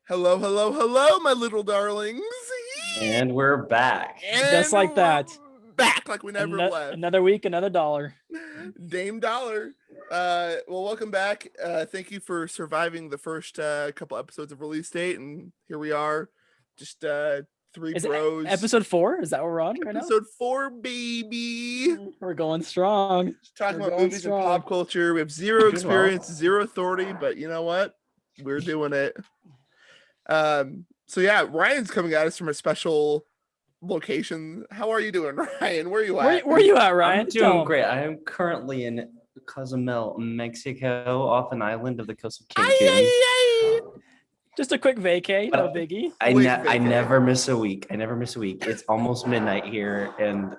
Hello, hello, hello, my little darlings. And we're back. Just like that. Back like we never left. Another week, another dollar. Dame Dollar. Well, welcome back. Thank you for surviving the first couple episodes of Release Date, and here we are, just three bros. Episode 4? Is that what we're on right now? Episode 4, baby. We're going strong. Just talking about movies and pop culture. We have zero experience, zero authority, but you know what? We're doing it. So yeah, Ryan's coming at us from a special location. How are you doing, Ryan? Where are you at? Where are you at, Ryan? I'm doing great. I am currently in Cozumel, Mexico, off an island of the coast of Cancun. Just a quick vacay, no biggie. I never miss a week. It's almost midnight here, and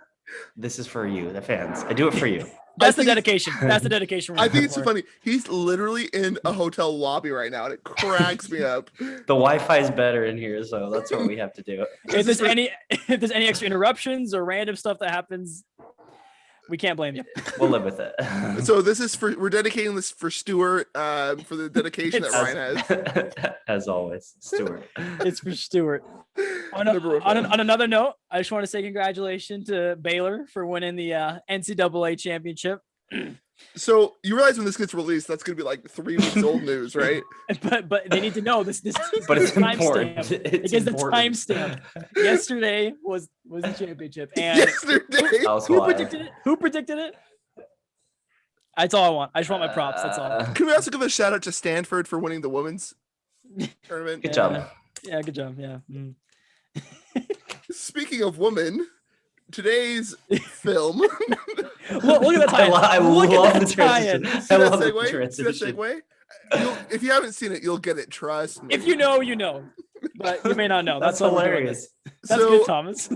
this is for you, the fans. I do it for you. That's the dedication. That's the dedication. I think it's so funny. He's literally in a hotel lobby right now, and it cracks me up. The Wi-Fi is better in here, so that's what we have to do. If there's any extra interruptions or random stuff that happens, we can't blame you. We'll live with it. So we're dedicating this for Stuart, for the dedication that Ryan has. As always, Stuart. It's for Stuart. On another note, I just want to say congratulations to Baylor for winning the NCAA championship. So you realize when this gets released, that's going to be like 3 weeks old news, right? But they need to know this. But it's important. It gets the timestamp. Yesterday was the championship, and yesterday. Who predicted it? That's all I want. I just want my props. That's all. Can we also give a shout out to Stanford for winning the women's tournament? Good job. Yeah, good job. Yeah. Speaking of women, today's film. Look at the tie-in. I love the transition. I love the transition. If you haven't seen it, you'll get it. Trust me. If you know, you know. But you may not know. That's hilarious. That's good, Thomas.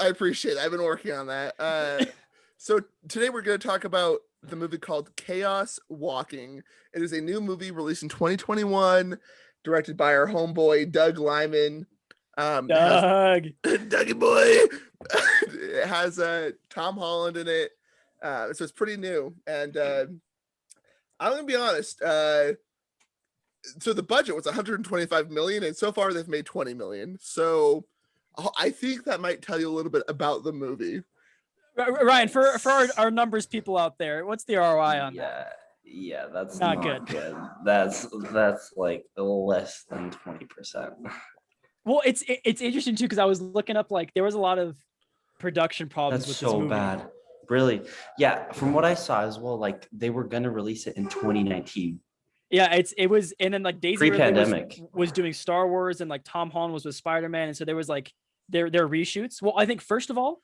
I appreciate it. I've been working on that. So today we're going to talk about the movie called Chaos Walking. It is a new movie released in 2021, directed by our homeboy Doug Liman. Dougie boy. It has Tom Holland in it, so it's pretty new. And I'm gonna be honest. So the budget was 125 million, and so far they've made 20 million. So I think that might tell you a little bit about the movie. Ryan, for our numbers people out there, what's the ROI on that? Yeah, that's not good. That's like less than 20%. Well, it's interesting too because I was looking up, like, there was a lot of production problems with this movie. Bad. Really? Yeah, from what I saw as well, like they were gonna release it in 2019. Yeah, it was, and then like Daisy pre-pandemic was doing Star Wars, and like Tom Holland was with Spider-Man, and so there was like their reshoots. Well, I think first of all,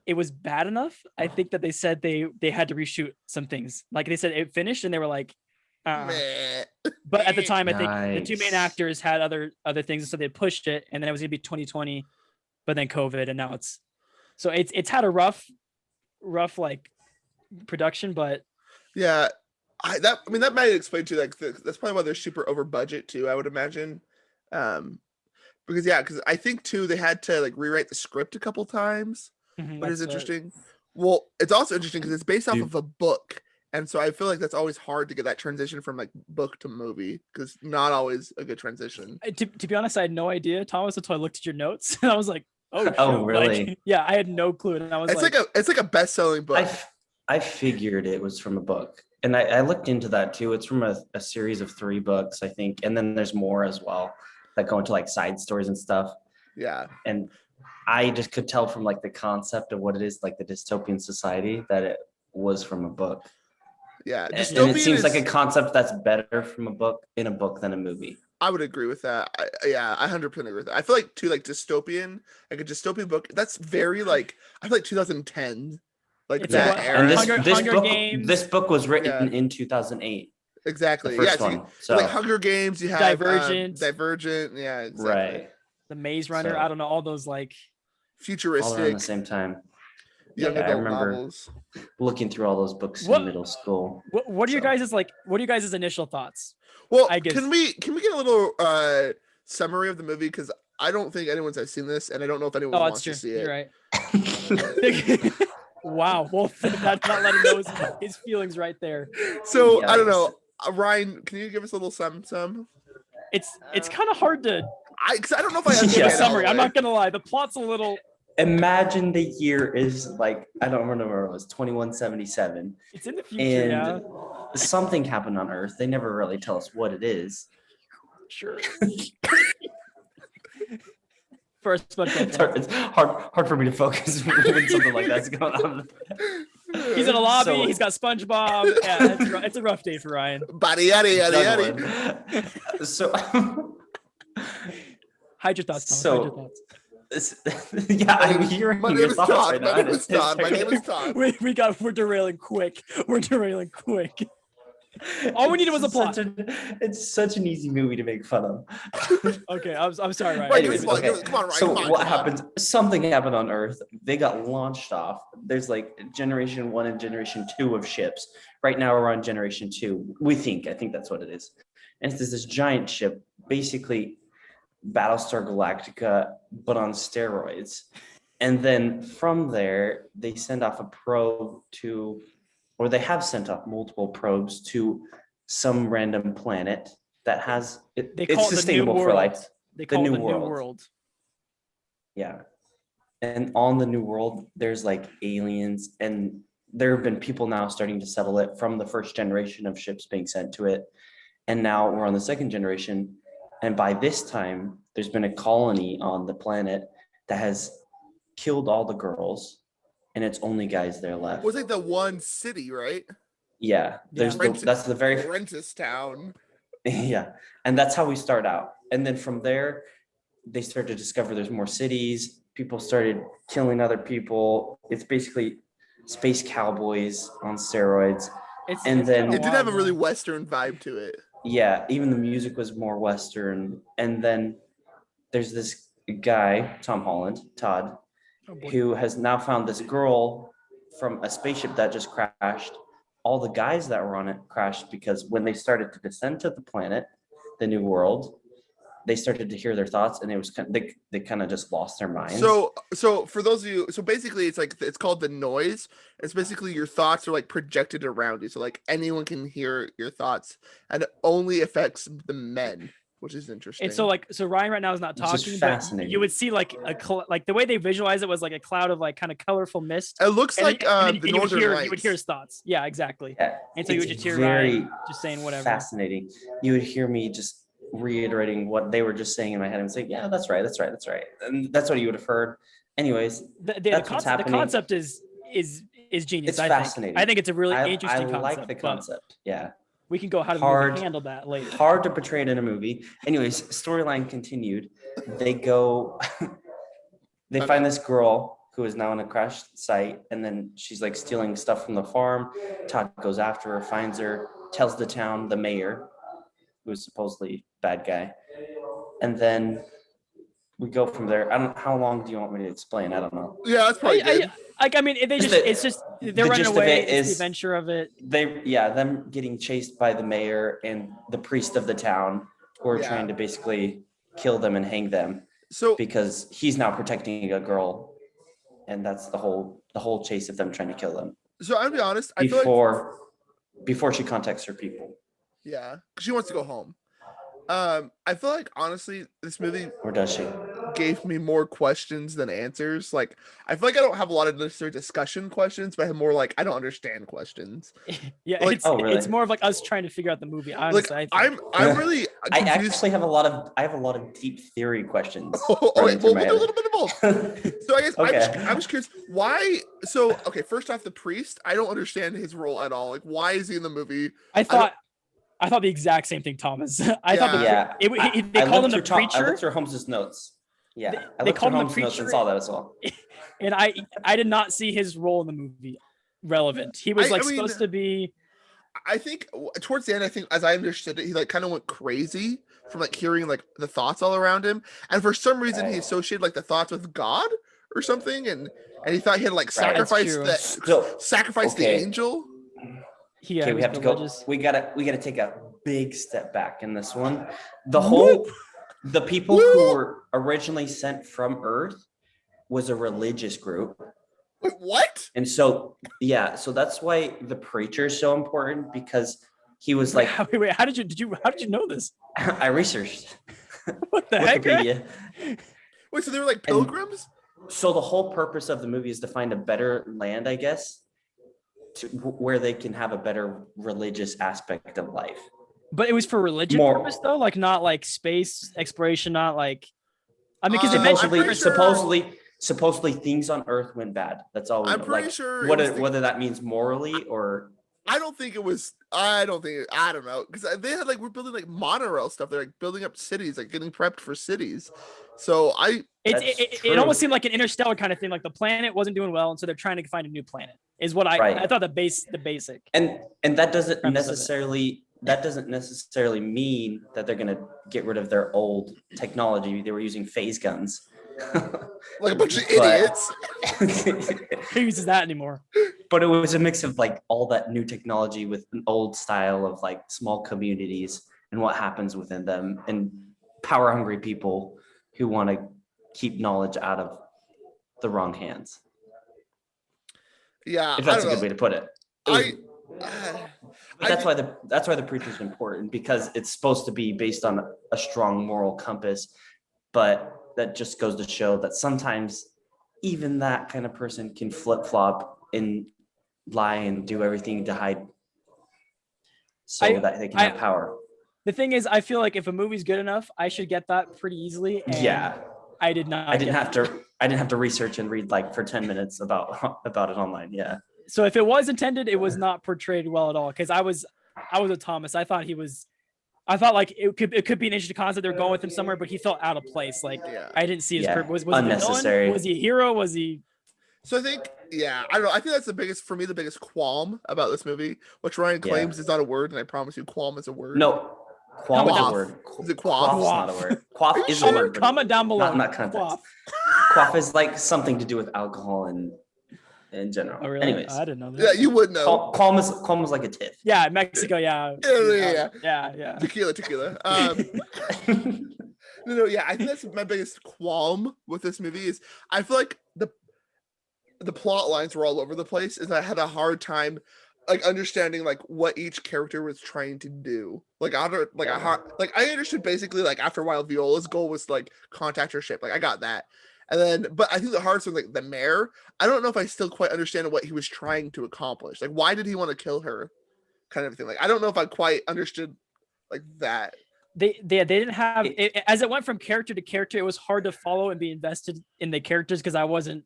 it was bad enough. I think that they said they had to reshoot some things. Like they said it finished, and they were like, but at the time, I think the two main actors had other things, so they pushed it, and then it was gonna be 2020, but then COVID, and now it's had a rough like production, but yeah, that might explain too. Like that's probably why they're super over budget too. I would imagine, because I think too they had to like rewrite the script a couple times, which is interesting. Well, it's also interesting because it's based off of a book. And so I feel like that's always hard to get that transition from like book to movie, because not always a good transition. To be honest, I had no idea, Thomas, until I looked at your notes and I was like, oh really? Like, yeah, I had no clue. And I was it's like a best-selling book. I figured it was from a book. And I looked into that too. It's from a series of 3 books, I think. And then there's more as well that go into like side stories and stuff. Yeah. And I just could tell from like the concept of what it is, like the dystopian society, that it was from a book. Yeah, and it seems like a concept that's better from a book than a movie. I would agree with that. I 100% agree with that. I feel like too, like dystopian, like a dystopian book. That's very like, I feel like 2010, like it's that era. And this book was written in 2008. Exactly. The first one. So like Hunger Games, you have Divergent. Yeah, exactly. Right. The Maze Runner. I don't know, all those like futuristic. All around the same time. Yeah, I remember novels. Looking through all those books in middle school. What are your guys' initial thoughts? Well, can we get a little summary of the movie, because I don't think anyone's seen this, and I don't know if anyone wants to see it. You're right. Wow. Well, that's not letting know his feelings right there. So I don't know, Ryan, can you give us a little sum? It's kind of hard to Because I don't know if I Yeah. understand give a it all summary. the I'm way. not gonna lie. The plot's a little. Imagine the year is like, I don't remember, it was 2177. It's in the future, And yeah. something happened on Earth. They never really tell us what it is. Sure. For a SpongeBob It's fan. hard, hard for me to focus when something like that's going on. He's in a lobby. So- He's got SpongeBob. Yeah, it's a rough day for Ryan. Body yada yada yada. Done one. So Hide your thoughts, Thomas. So- Hide your thoughts. yeah, I'm hearing My your name is thoughts Todd. right My now. name is Todd. My name is Todd. We're derailing quick. We're derailing quick. All we needed was a plot. It's such an easy movie to make fun of. Okay, I'm sorry, Ryan. Right, Anyways, come on, okay. come on, Ryan, So come on, what come on. happens? Something happened on Earth. They got launched off. There's like generation 1 and generation 2 of ships. Right now we're on generation 2. I think that's what it is. And it's this giant ship, basically Battlestar Galactica, but on steroids. And then from there, they send off a probe to, or they have sent off multiple probes to some random planet that has They it's call it the new sustainable for world. life. They call new it the new world. world. Yeah. And on the new world, there's like aliens, and there have been people now starting to settle it from the first generation of ships being sent to it. And now we're on the second generation. And by this time, there's been a colony on the planet that has killed all the girls, and it's only guys there left. It was like the one city, right? Yeah. There's Yeah. that's the very Apprentice Town. yeah. And that's how we start out. And then from there, they start to discover there's more cities. People started killing other people. It's basically space cowboys on steroids. And It's then- kinda It did have a wild, really yeah. Western vibe to it. Yeah, even the music was more Western. And then there's this guy, Tom Holland, Todd, Oh, boy. who has now found this girl from a spaceship that just crashed. All the guys that were on it crashed because when they started to descend to the planet, the new world, they started to hear their thoughts, and it was they kind of just lost their minds. So for those of you, so basically it's called the noise. It's basically your thoughts are like projected around you. So like anyone can hear your thoughts, and it only affects the men, which is interesting. And so Ryan right now is not It's just talking, but fascinating. you would see like like the way they visualize it was like a cloud of like kind of colorful mist. It looks like the you would Northern hear Lights. you would hear his thoughts. Yeah, exactly. Yeah, And so you would it's just hear very Ryan just saying whatever. fascinating. You would hear me just reiterating what they were just saying in my head and say, yeah, that's right. And that's what you would have heard. Anyways, That's what's The happening. concept is genius. It's I fascinating. think. I think it's a really I interesting concept. like the but concept. Yeah. We can go how to Hard- handle that later. Hard to portray it in a movie. Anyways, storyline continued. They go, they find this girl who is now in a crash site, and then she's like stealing stuff from the farm. Todd goes after her, finds her, tells the town, the mayor, who is supposedly bad guy. And then we go from there. I don't, how long do you want me to explain? I don't know. Yeah, that's probably good. I mean, they Just just the- it's just they're the running gist of away. it It's the is- adventure of it. Them getting chased by the mayor and the priest of the town, who are Yeah. trying to basically kill them and hang them So because he's now protecting a girl, and that's the whole chase of them trying to kill them I'll be honest. I feel like before she contacts her people. yeah, 'cause she wants to go home. I feel like honestly, this movie Or does she? gave me more questions than answers. Like I feel like I don't have a lot of necessary discussion questions, but I have more like I don't understand questions. Yeah, Like- it's Oh, really? it's more of like us trying to figure out the movie. Like Honestly, I'm really I confused. actually have a lot of deep theory questions. Oh, okay, running through well, my we'll do a head. little bit of both. So I guess Okay. I'm just curious why. So okay, first off, the priest. I don't understand his role at all. Like, why is he in the movie? I thought the exact same thing, Thomas. I thought the, Yeah, they called him the I preacher, looked through Holmes's notes. Yeah, They- I they looked called through him the Holmes's notes and preacher. saw that as well. and I did not see his role in the movie relevant. He was I like mean, supposed to be. I think towards the end, I think as I understood it, he like kind of went crazy from like hearing like the thoughts all around him, and for some reason he Right. associated like the thoughts with God or something, and he thought he had to like Right. That's sacrifice true. sacrifice the Okay. angel. He Okay, we was have to go. religious. We gotta take a big step back in this one. The people who were originally sent from Earth was a religious group. Wait, what? And so, yeah, so that's why the preacher is so important, because He was like, wait, how did you know this? I researched What the heck? Right? Wikipedia. Wait, so they were like pilgrims? So the whole purpose of the movie is to find a better land, I guess, where they can have a better religious aspect of life. But it was for religion purpose though, like not like space exploration, not like. I mean, because supposedly things on Earth went bad. That's all we know. I'm pretty like, sure whether that means morally or. I don't think it was. I don't know, because they had like we're building like monorail stuff. They're like building up cities, like getting prepped for cities. So it almost seemed like an interstellar kind of thing. Like the planet wasn't doing well, and so they're trying to find a new planet. Is what I thought the basic. And that doesn't necessarily mean that they're gonna get rid of their old technology. They were using phase guns. Like a bunch of idiots. Who uses that anymore? But it was a mix of like all that new technology with an old style of like small communities and what happens within them, and power hungry people who want to keep knowledge out of the wrong hands. Yeah, if that's a good way to put it. That's why the preacher's important, because it's supposed to be based on a strong moral compass, but that just goes to show that sometimes even that kind of person can flip-flop and lie and do everything to hide that they can have power. The thing is, I feel like if a movie's good enough, I should get that pretty easily. And I did not. I didn't have to research and read like for 10 minutes about it online. Yeah. So if it was intended, it was not portrayed well at all. Because I was with Thomas. I thought like it could be an interesting concept. They're going with him somewhere, but he felt out of place. Like I didn't see his purpose. Was unnecessary. He the villain? Was he a hero? Was he? So I think, I don't know. I think that's the biggest qualm about this movie, which Ryan claims is not a word, and I promise you, qualm is a word. No, qualm is a word. Is it quaff? Quaff's not a word. Quaff is a word. Comment down below. Not context. Quaff is like something to do with alcohol and in general. Oh, really? Anyways, I didn't know that. Yeah, you would know. Qualm is like a tiff. Yeah, Mexico. Yeah. Yeah. Tequila. No. Yeah, I think that's my biggest qualm with this movie is I feel like the plot lines were all over the place, and I had a hard time like understanding like what each character was trying to do. Like I understood basically like after a while Viola's goal was to, like contact her ship. Like I got that. And then, but I think the hardest one, like the mayor, I don't know if I still quite understand what he was trying to accomplish. Like, why did he want to kill her? Kind of thing. Like, I don't know if I quite understood like that. They didn't have it, as it went from character to character. It was hard to follow and be invested in the characters because I wasn't.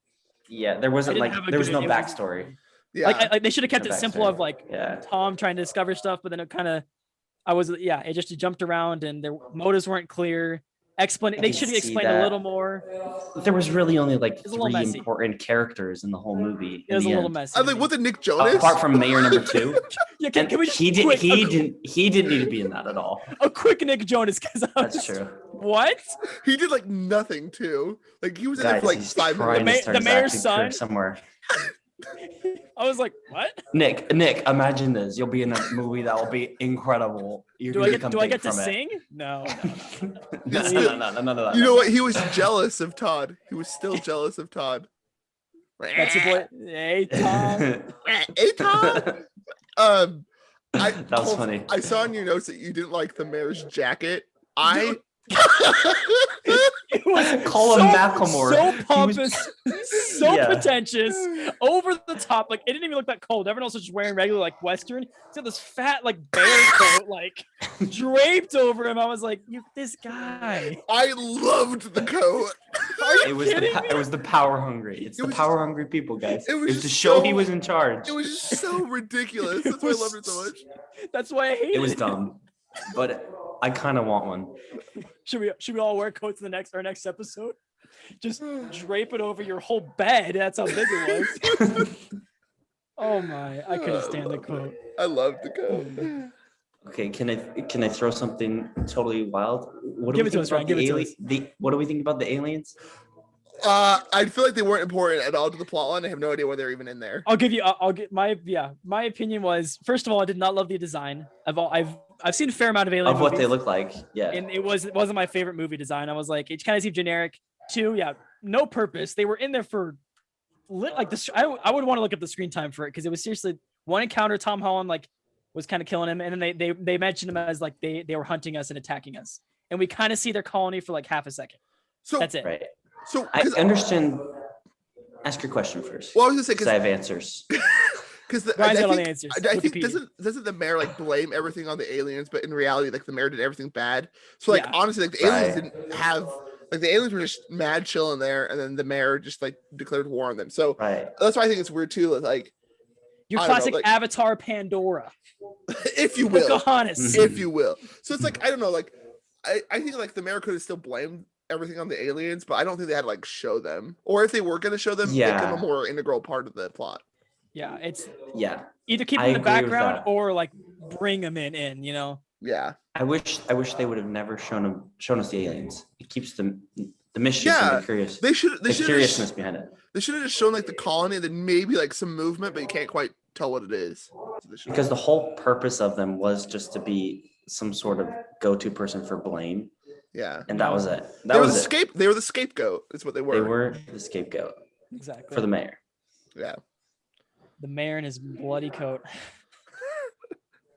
Yeah, there was no backstory. Yeah, like they should have kept it simple of like Tom trying to discover stuff, but then it kind of, it just jumped around and their motives weren't clear. They should have explained a little more. There was really only like 3 important characters in the whole movie. It was a little messy. I was like, what did Nick Jonas? Apart from Mayor number 2. Can we just he didn't need to be in that at all. A quick Nick Jonas, because that's true. What? He did like nothing too. Like he was in it for like 5 minutes. The mayor's son somewhere. I was like, what? Nick, imagine this. You'll be in a movie that will be incredible. Do I get to sing? No. No. You know what? He was jealous of Todd. He was still jealous of Todd. That's your boy. Hey, Tom. Hey, Tom. That was funny. I saw in your notes that you didn't like the mayor's jacket. It was Call him Macklemore. So pompous, pretentious, over the top. Like it didn't even look that cold. Everyone else was just wearing regular like Western. He's got this fat like bear coat like draped over him. I was like, this guy. I loved the coat. It was the power hungry. It's the power hungry people, guys. It was to show he was in charge. It was just so ridiculous. That's why I loved it so much. That's why I hate it. It was dumb, but I kind of want one. Should we all wear coats in our next episode? Just drape it over your whole bed. That's how big it was. Oh my! I couldn't stand the coat. I love the coat. Okay, can I throw something totally wild? What do we think about the aliens? What do we think about the aliens? I feel like they weren't important at all to the plotline. I have no idea why they're even in there. I'll get my opinion was, first of all, I did not love the design. I've seen a fair amount of alien what movies, they look like. Yeah. And it wasn't my favorite movie design. I was like, it kind of seemed generic. 2, no purpose. They were in there for like this. I would want to look at the screen time for it because it was seriously one encounter. Tom Holland like was kind of killing him, and then they mentioned him as like they were hunting us and attacking us, and we kind of see their colony for like half a second. So That's it. Right. So I understand. Ask your question first. Well, I was gonna say because I have answers. Because Ryan's got all the answers. I think Wikipedia. doesn't the mayor like blame everything on the aliens, but in reality, like the mayor did everything bad. So like Yeah. honestly, like the aliens Right. didn't have like the aliens were just mad chilling there, and then the mayor just like declared war on them. So Right. that's why I think it's weird too. Like Your I don't know, classic like- Avatar Pandora. if you will, Pocahontas. if you will. So it's like I don't know, like I think like the mayor could have still blamed everything on the aliens, but I don't think they had to like show them, or if they were going to show them, make them Yeah. a more integral part of the plot. Yeah, it's Yeah. either keep I them in the agree with background that. or like bring them in, you know. Yeah, I wish they would have never shown us the aliens. It keeps the mischief Yeah, and the curious. they should the curiousness behind it. They should have just shown like the colony, and then maybe like some movement, but you can't quite tell what it is. So they should- Because the whole purpose of them was just to be some sort of go-to person for blame, yeah, and that was it. they were the They were the scapegoat. Is what they were. They were the scapegoat Exactly. for the mayor. Yeah. The mayor in his bloody coat.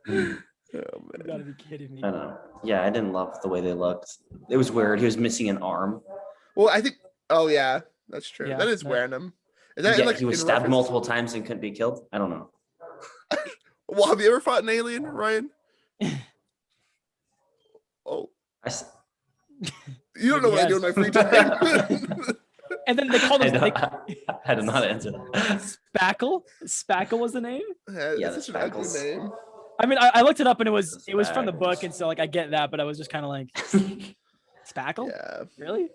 Oh, You man. gotta be kidding me. I know. Yeah, I didn't love the way they looked. It was weird. He was missing an arm. Well, I think. Oh yeah, that's true. Yeah, that is that- random. Is that Yeah, like he was in stabbed reference- multiple times and couldn't be killed. I don't know. Well, have you ever fought an alien, Ryan? Oh, I s- you don't know what I do in my free time. And then they called I, him don't- I did not answer that. Spackle. Spackle was the name. Yeah, Yeah, that's the such an ugly Spackles. name. I mean, I looked it up and it was from the Spackles. book, and so like I get that, but I was just kind of like, Spackle, Yeah, really?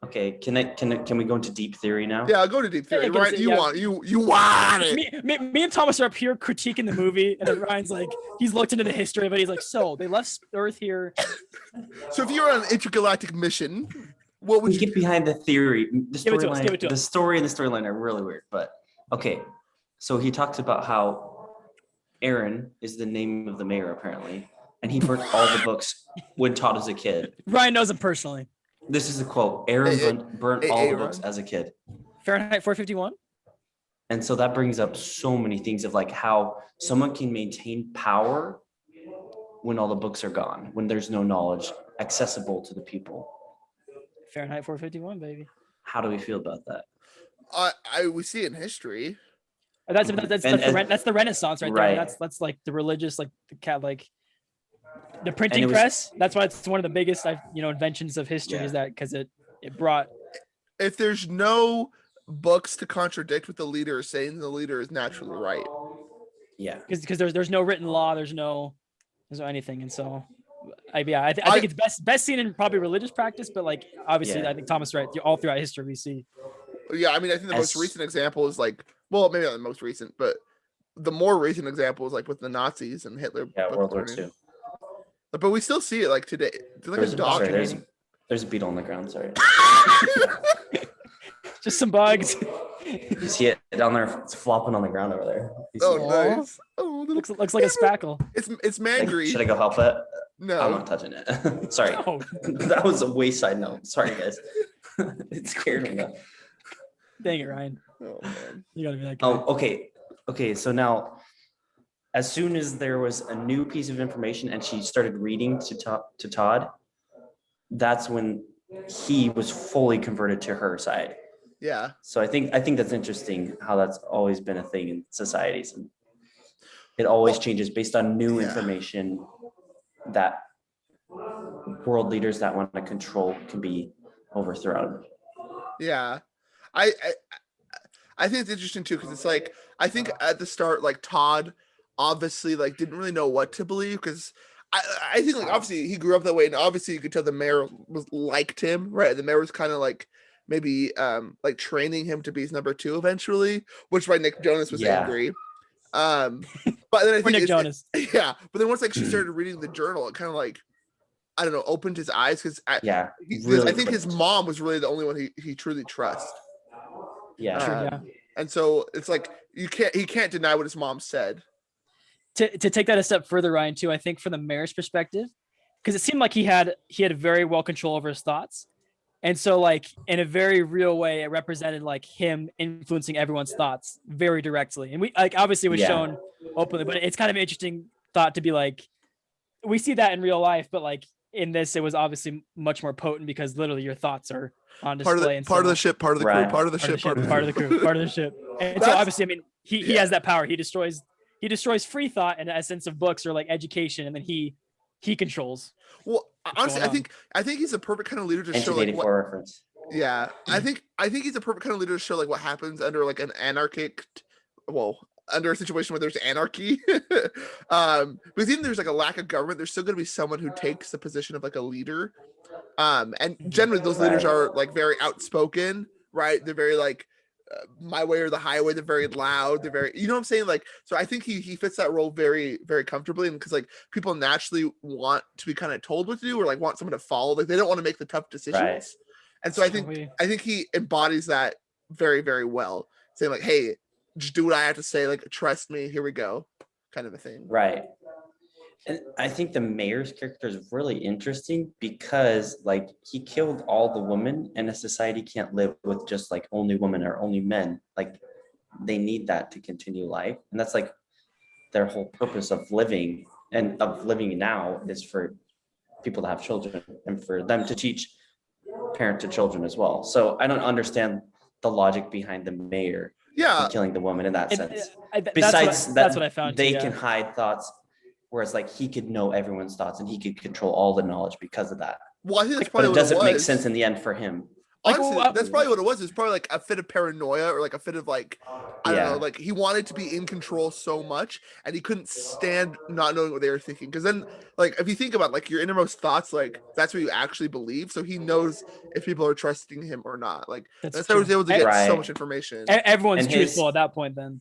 Okay, can we go into deep theory now? yeah. I'll go to deep theory. Yeah, Ryan, you yeah. want you want it. Me and Thomas are up here critiquing the movie, and then Ryan's like, he's looked into the history of it. He's like, so they left Earth here. So if you were on an intergalactic mission, what would We you get behind the theory. The Give it to us, give it storyline, to the us. story and the storyline are really weird. But okay, so he talks about how Aaron is the name of the mayor apparently, and he burnt all the books when Todd was a kid. Ryan knows him personally. This is a quote. Aaron burnt all the Aaron. books as a kid. Fahrenheit 451. And so that brings up so many things of like how someone can maintain power when all the books are gone, when there's no knowledge accessible to the people. Fahrenheit 451, baby. How do we feel about that? we see in history. That's And- that's the Renaissance right there. Right. That's like the religious, like the cat, like the printing it was- press. That's why it's one of the biggest, inventions of history. Yeah. Is that because it brought If there's no books to contradict what the leader is saying, the leader is naturally right. Yeah. because there's no written law, there's no anything, and so I think it's best seen in probably religious practice, but like obviously Yeah. I think Thomas is right. All throughout history we see. Yeah, I mean, I think the most As- recent example is like, well, maybe not the most recent, but the more recent example is like with the Nazis and Hitler. Yeah, book World War burning. II. But we still see it like today. There's like There's a dog. sorry, there's a beetle on the ground. Sorry. Just some bugs. You see it down there? It's flopping on the ground over there. You see Oh, it? Aw. nice. Oh, little, looks like a spackle. it's Like, Mangry. should I go help it? I'm No, not touching it. Sorry. Oh, That was a wayside note. Sorry, guys. It scared me. Though. dang it, Ryan. oh man. You gotta be that guy. Oh, okay. Okay, so now, as soon as there was a new piece of information and she started reading to Todd, that's when he was fully converted to her side. Yeah, So I think that's interesting how that's always been a thing in societies. And it always changes based on new Yeah. information that world leaders that want to control can be overthrown. yeah. I think it's interesting too because it's like I think at the start like Todd obviously like didn't really know what to believe because I think like obviously he grew up that way and obviously you could tell the mayor liked him, right? The mayor was kind of like maybe like training him to be his number two eventually, which why Nick Jonas was Yeah. angry. But then I For think Nick Jonas. yeah, but then once like she started reading the journal, it kind of like I don't know, opened his eyes because Yeah. I really think his clicked. mom was really the only one he truly trusts. Yeah. True, Um, yeah. And so it's like he can't deny what his mom said. To take that a step further, Ryan, too, I think from the mayor's perspective, because it seemed like he had very well control over his thoughts. And so like in a very real way, it represented like him influencing everyone's thoughts very directly. And we like obviously it was shown openly, but it's kind of an interesting thought to be like, we see that in real life, but like in this, it was obviously much more potent because literally your thoughts are on display. Part of the ship, part of the crew, Right. part of the ship, part of the crew, part of the ship. And so obviously, I mean, he has that power. He destroys free thought in the essence of books or like education, and then he controls. Well, honestly, going I think he's a perfect kind of leader to show like 1984 reference. Yeah, I think he's a perfect kind of leader to show like what happens under like an anarchic, under a situation where there's anarchy. Because even there's like a lack of government, there's still going to be someone who takes the position of like a leader. And generally those leaders are like very outspoken, right? They're very like my way or the highway. They're very loud. They're very, you know what I'm saying? Like, so I think he fits that role very, very comfortably. And because like people naturally want to be kind of told what to do or like want someone to follow. Like they don't want to make the tough decisions. Right. And so I think he embodies that very, very well. Saying like, hey, just do what I have to say. Like, trust me. Here we go, kind of a thing. Right. And I think the mayor's character is really interesting because like he killed all the women and a society can't live with just like only women or only men. Like they need that to continue life. And that's like their whole purpose of living and of living now is for people to have children and for them to teach parent to children as well. So I don't understand the logic behind the mayor killing the woman in that sense. Besides that's what I found they can hide thoughts, whereas like he could know everyone's thoughts and he could control all the knowledge because of that. Well, I think that's probably but it doesn't make sense in the end for him. Honestly, that's probably what it was. It's probably like a fit of paranoia or like a fit of like, I don't know, like he wanted to be in control so much and he couldn't stand not knowing what they were thinking. Because then, like, if you think about like your innermost thoughts, like that's what you actually believe. So he knows if people are trusting him or not. Like that's how he was able to get so much information. Everyone's truthful at that point then.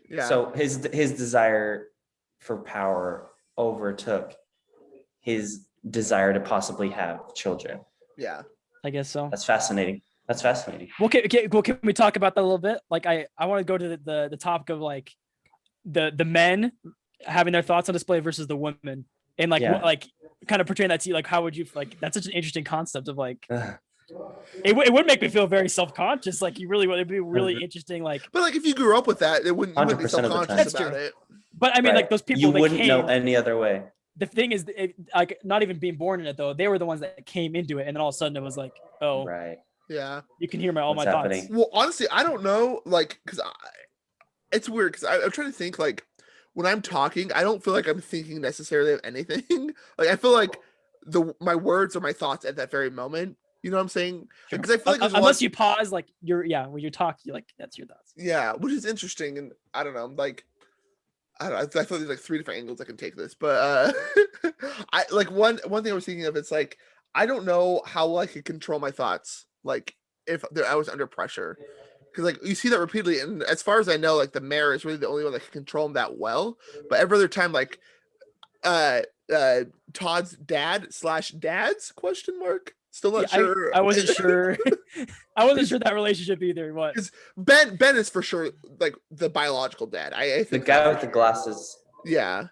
Yeah. So his desire for power overtook his desire to possibly have children. Yeah. I guess so. That's fascinating. Well, can we talk about that a little bit? Like, I want to go to the topic of like the men having their thoughts on display versus the women, and like like kind of portraying that to you. Like, how would you like? That's such an interesting concept of like. It would make me feel very self-conscious. Like you really would. It'd be really interesting. Like, but like if you grew up with that, you wouldn't be self-conscious about it. But I mean, like those people, you wouldn't know any other way. The thing is, like not even being born in it though, they were the ones that came into it, and then all of a sudden it was like, oh, right, yeah, you can hear all my thoughts. Well, honestly, I don't know, like, because it's weird because I'm trying to think like when I'm talking, I don't feel like I'm thinking necessarily of anything. Like I feel like my words are my thoughts at that very moment. You know what I'm saying? Because I feel like unless you pause, like when you're talking, like that's your thoughts. Yeah, which is interesting, and I don't know, like. I feel like there's like 3 different angles I can take this, but I like one thing I was thinking of. It's like I don't know how I could control my thoughts, like if I was under pressure, because like you see that repeatedly, and as far as I know, like the mayor is really the only one that can control him that well. But every other time, like Todd's dad's question mark. Still not sure. I wasn't sure. I wasn't sure that relationship either. What? Ben is for sure like the biological dad. I think the guy with the glasses. Yeah,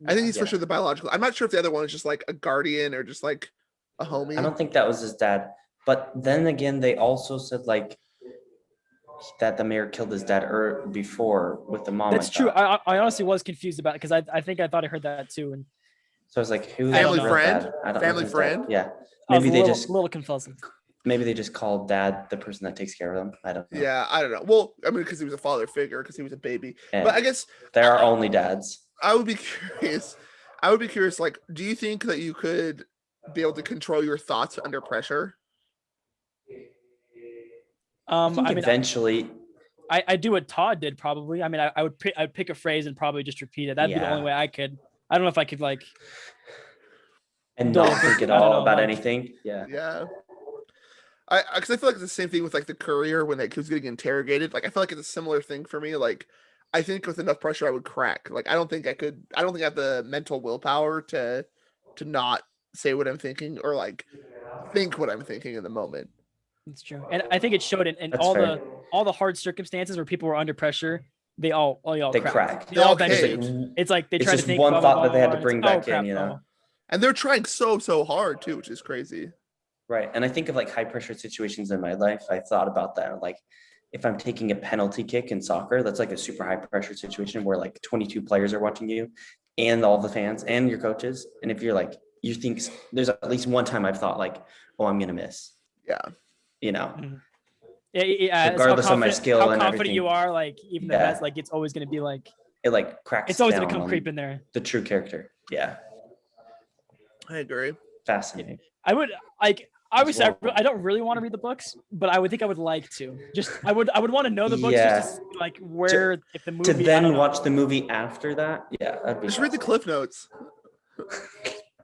I think he's for sure the biological. I'm not sure if the other one is just like a guardian or just like a homie. I don't think that was his dad. But then again, they also said like that the mayor killed his dad before with the mom. That's true. I honestly was confused about it because I think I thought I heard that too. And so I was like, who? Family friend? Family friend? Yeah. Maybe they just a little confusing. Maybe they just called dad the person that takes care of them. I don't know. Yeah, I don't know. Well, I mean, because he was a father figure, because he was a baby. And but I guess there are only dads. I would be curious. Like, do you think that you could be able to control your thoughts under pressure? I mean, eventually. I do what Todd did probably. I mean, I'd pick a phrase and probably just repeat it. That'd be the only way I could. I don't know if I could like. And not think at all about anything. Yeah. Because I feel like it's the same thing with like the courier when he was getting interrogated. Like I feel like it's a similar thing for me. Like I think with enough pressure I would crack. Like I don't think I have the mental willpower to not say what I'm thinking or like think what I'm thinking in the moment. It's true, and I think it showed in all the hard circumstances where people were under pressure. They all cracked. They all it's like they try to think one thought that they had to bring back in, you know. And they're trying so hard too, which is crazy. Right. And I think of like high pressure situations in my life. I thought about that. Like if I'm taking a penalty kick in soccer, that's like a super high pressure situation where like 22 players are watching you and all the fans and your coaches. And if you're like, you think there's at least one time I've thought like, oh, I'm going to miss, Yeah. you know, Mhm. Yeah, it's regardless of my skill how and confident you everything. are. Like even the Yeah. best, like it's always going to be like It like cracks it's always going down to come on creep in there. the true character. Yeah. I agree. Fascinating. I would like obviously Well, I don't really want to read the books, but I would think I would like to. Just I would want to know the books just to yeah. see like where if the To movie I don't then know, watch the movie after that. Yeah. That'd be Just read the fascinating. cliff notes.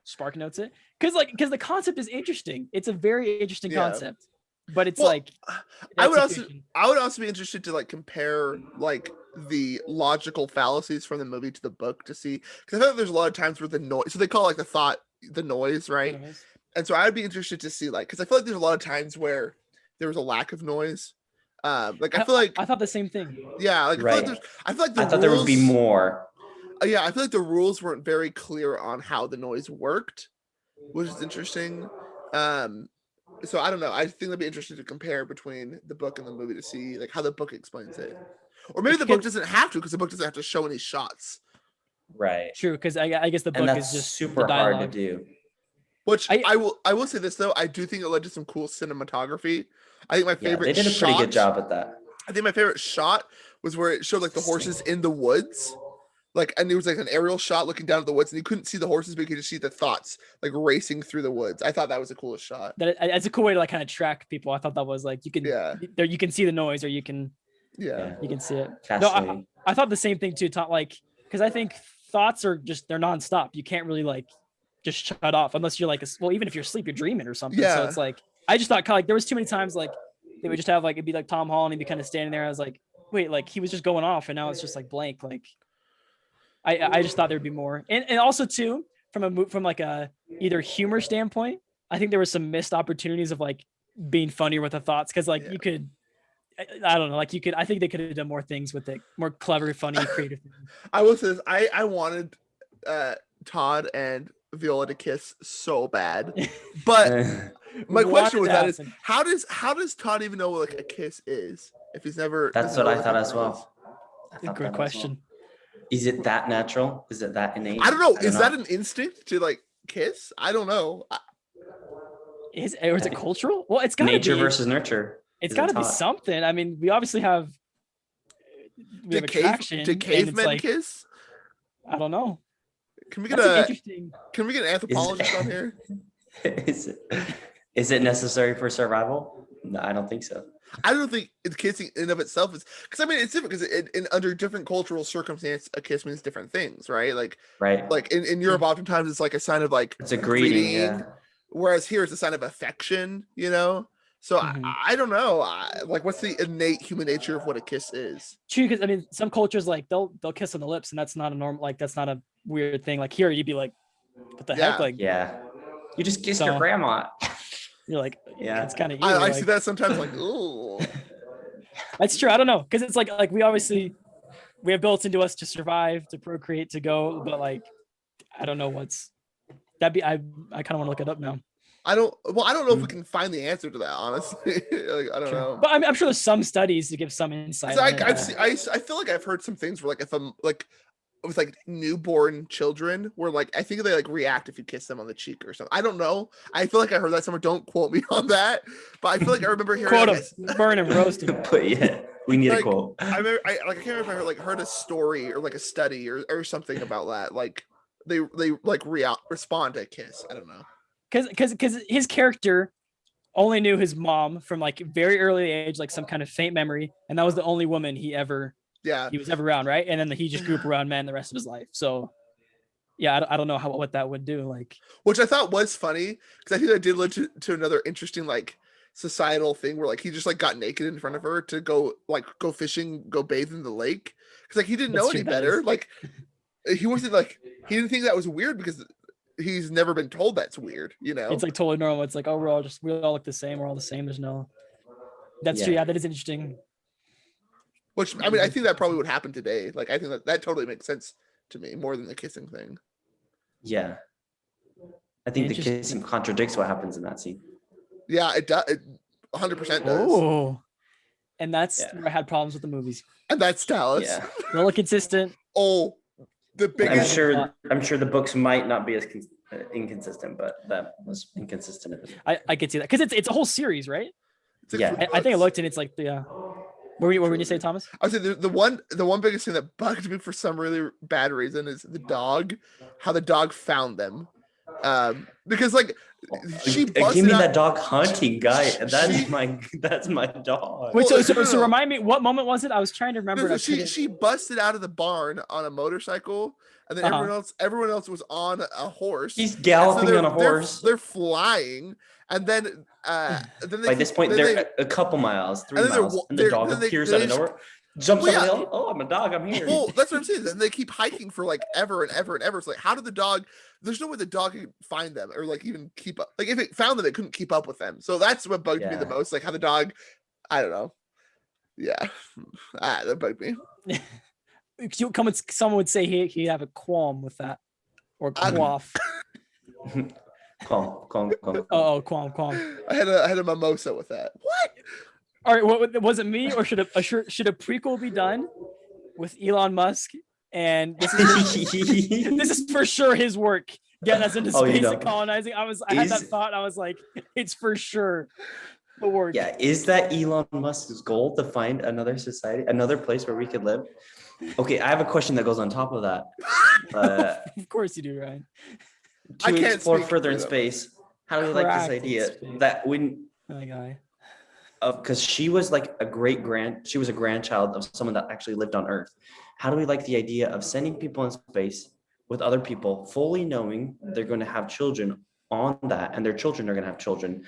Spark Notes it because the concept is interesting. It's a very interesting Yeah. concept, but it's Well, like I would also execution. be interested to like compare like the logical fallacies from the movie to the book to see, because I feel like there's a lot of times where the noise, so they call like the thought the noise, right? Anyways. And so I'd be interested to see like, because I feel like there's a lot of times where there was a lack of noise. Like I feel like I thought the same thing. yeah, like Right. I feel like the I thought there would be rules- more. Yeah, I feel like the rules weren't very clear on how the noise worked, which is interesting. So I don't know. I think that'd be interesting to compare between the book and the movie to see like how the book explains it, or maybe the book doesn't have to, because the book doesn't have to show any shots. Right. True, because I guess the And book that's is just super the hard to dialogue. do. Which I- I will say this though, I do think it led to some cool cinematography. I think my Yeah, favorite they did a pretty good shot- job at that. I think my favorite shot was where it showed like the horses in the woods. Like, and there was like an aerial shot looking down at the woods, and you couldn't see the horses, but you could just see the thoughts like racing through the woods. I thought that was the coolest shot. It's a cool way to like kind of track people. I thought that was like you can Yeah. there you can see the noise or you can Yeah. see it. Fascinating. I thought the same thing too. Like because I think thoughts are just they're nonstop. You can't really like just shut off unless you're like well even if you're asleep you're dreaming or something. So Yeah. it's like I just thought like there was too many times like they would just have like it'd be like Tom Holland, he'd be kind of standing there. I was like wait, like he was just going off and now it's just like blank. Like I just thought there'd be more. And also too from like a either humor standpoint, I think there was some missed opportunities of like being funnier with the thoughts because like you could I don't know, like you could I think they could have done more things with it, more clever, funny, creative things. I will say this. I wanted Todd and Viola to kiss so bad, but my question with that is how does Todd even know what like a kiss is if he's never? That's doesn't what know I thought what as a well. Good question. Is it that natural? Is it that innate? I don't know. Is that an instinct to like kiss? I don't know. Is it cultural? Well, it's got to nature be versus nurture? It's Is got to it be taught? something. I mean, we obviously have attraction. Did and it's cavemen like, kiss? I don't know. Can we get That's an a interesting. Can we get an anthropologist on here? Is it necessary for survival? No, I don't think so. I don't think it's kissing in of itself is, because I mean it's different because in under different cultural circumstance a kiss means different things, right? Like in Europe oftentimes it's like a sign of like It's a greeting, yeah. whereas here it's a sign of affection, you know. So I don't know, like what's the innate human nature of what a kiss is? True, because I mean some cultures like they'll kiss on the lips and that's not a normal like that's not a weird thing. Like here you'd be like, what the heck? Like yeah, you just kissed your grandma. You're like, yeah, it's kind of. I like, see that sometimes, like, ooh. That's true. I don't know, because it's like we obviously we have built into us to survive, to procreate, to go, but like, I don't know what's that'd be. I kind of want to look it up now. I don't know if we can find the answer to that, honestly. Like, I don't know. But I'm sure there's some studies to give some insight. I feel like I've heard some things where like if I'm like with like newborn children where like I think they like react if you kiss them on the cheek or something. I don't know. I feel like I heard that somewhere. Don't quote me on that, but I feel like I remember hearing quote like, him, burn him, roast him. But yeah, we need like, a quote. I remember I can't remember if I heard a story or like a study or something about that. Like they like respond to a kiss. I don't know. Because his character only knew his mom from like very early age, like some kind of faint memory, and that was the only woman he was ever around, right? And then he just grew up around men the rest of his life. So yeah, I don't know what that would do. Like, which I thought was funny because I think that did lead to another interesting like societal thing where like he just like got naked in front of her to go fishing, go bathe in the lake because like he didn't know any better. Like he wasn't like he didn't think that was weird because he's never been told that's weird, you know. It's like totally normal. It's like, oh, we all look the same. We're all the same. There's no. That's true. Yeah, that is interesting. Which I mean, I think that probably would happen today. Like I think that totally makes sense to me more than the kissing thing. Yeah, I think the kissing contradicts what happens in that scene. Yeah, it does. It 100% does. Oh, and that's Yeah. where I had problems with the movies. And that's Dallas. Yeah. A little inconsistent. Oh, the I'm biggest. sure the books might not be as inconsistent, but that was inconsistent. I could see that because it's a whole series, right? It's like Yeah. three I think I books. looked and it's like the. What were you say, Thomas? I would say the one biggest thing that bugged me for some really bad reason is the dog, how the dog found them, because like she Give busted me out, that dog hunting guy. That's She- my dog. Wait, Well, so no. remind me, what moment was it? I was trying to remember. and I couldn't- she busted out of the barn on a motorcycle, and then everyone else was on a horse. He's And so galloping on a horse. They're flying, and then they By this point, then they're a couple miles, 3 and then they're miles, wa- and the they're- dog then they- appears then out of they- nowhere, jumps Well, on the yeah. hill. Oh, I'm a dog. I'm here. Well, that's what I'm saying. Then they keep hiking for like ever and ever and ever. It's like, how did the dog? There's no way the dog could find them or like even keep up. Like if it found them, it couldn't keep up with them. So that's what bugged me the Yeah. most. Like how the dog, I don't know. Yeah, that bugged me. Someone would say he'd have a qualm with that, or quaff. Calm. Oh, qualm. I had a mimosa with that. What? All right, what was it me, or should a prequel be done with Elon Musk? And this is for sure his work getting us into Oh, you space know. and colonizing. I had that Is- thought. I was like, it's for sure the work. Yeah, is that Elon Musk's goal to find another society, another place where we could live? Okay, I have a question that goes on top of that. Of course you do, Ryan. I To can't explore speak further in for them. space, how do we like Cracked this in idea space. that when My guy. because she was like a grandchild of someone that actually lived on Earth. How do we like the idea of sending people in space with other people, fully knowing they're going to have children on that, and their children are going to have children,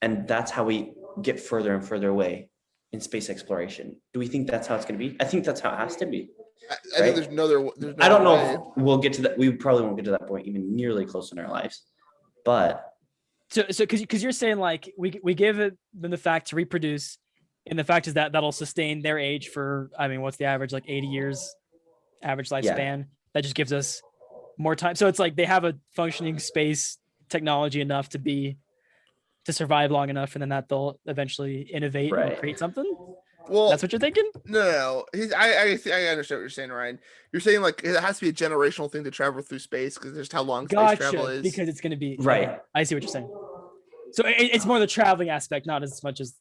and that's how we get further and further away in space exploration? Do we think that's how it's going to be? I think that's how it has to be. I Right? think there's no other. I don't know way. if we'll get to that. We probably won't get to that point even nearly close in our lives, but So because you're saying like we give it them the fact to reproduce, and the fact is that that'll sustain their age for, I mean, what's the average, like 80 years average lifespan? That just gives us more time. So it's like they have a functioning space technology enough to survive long enough, and then that they'll eventually innovate and Right. create something. Well, That's what you're thinking? no. I understand what you're saying, Ryan. You're saying like it has to be a generational thing to travel through space because just how long space travel Gotcha. is. Because it's going to be Right. I see what you're saying. So it's more the traveling aspect, not as much as.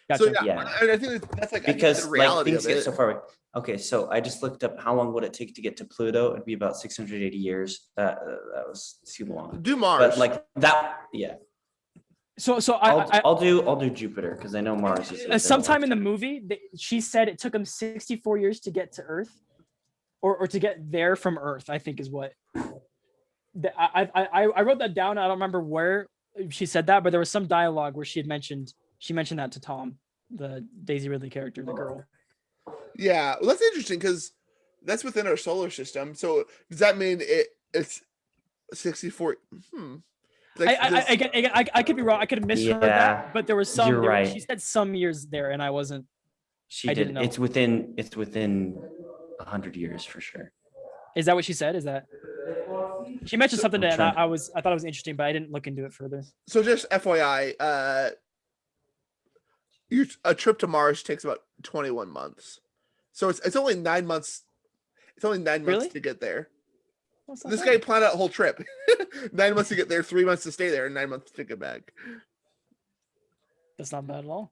Gotcha. So Yeah. I think that's like because the like reality things of get it. so far away. Okay, so I just looked up how long would it take to get to Pluto. It'd be about 680 years. That was too long. Do Mars. But like that, yeah. So I'll do Jupiter because I know Mars is sometime in the movie, she said it took him 64 years to get to Earth, or to get there from Earth, I think is what. I wrote that down. I don't remember where she said that, but there was some dialogue where she mentioned that to Tom, the Daisy Ridley character, the girl. Yeah, well, that's interesting because that's within our solar system. So does that mean it's 64? Like, I could be wrong. I could have misheard Yeah, that, but there was some. you're right. She said some years there, and I wasn't. She I did. didn't know. It's within 100 years for sure. Is that what she said? Is that she mentioned something I'm that trying- I thought it was interesting, but I didn't look into it further. so just FYI, a trip to Mars takes about 21 months. So it's only 9 months. It's only 9 months Really? to get there. Well, it's not This bad. guy planned out a whole trip. 9 months to get there, 3 months to stay there, and 9 months to get back. That's not bad at all.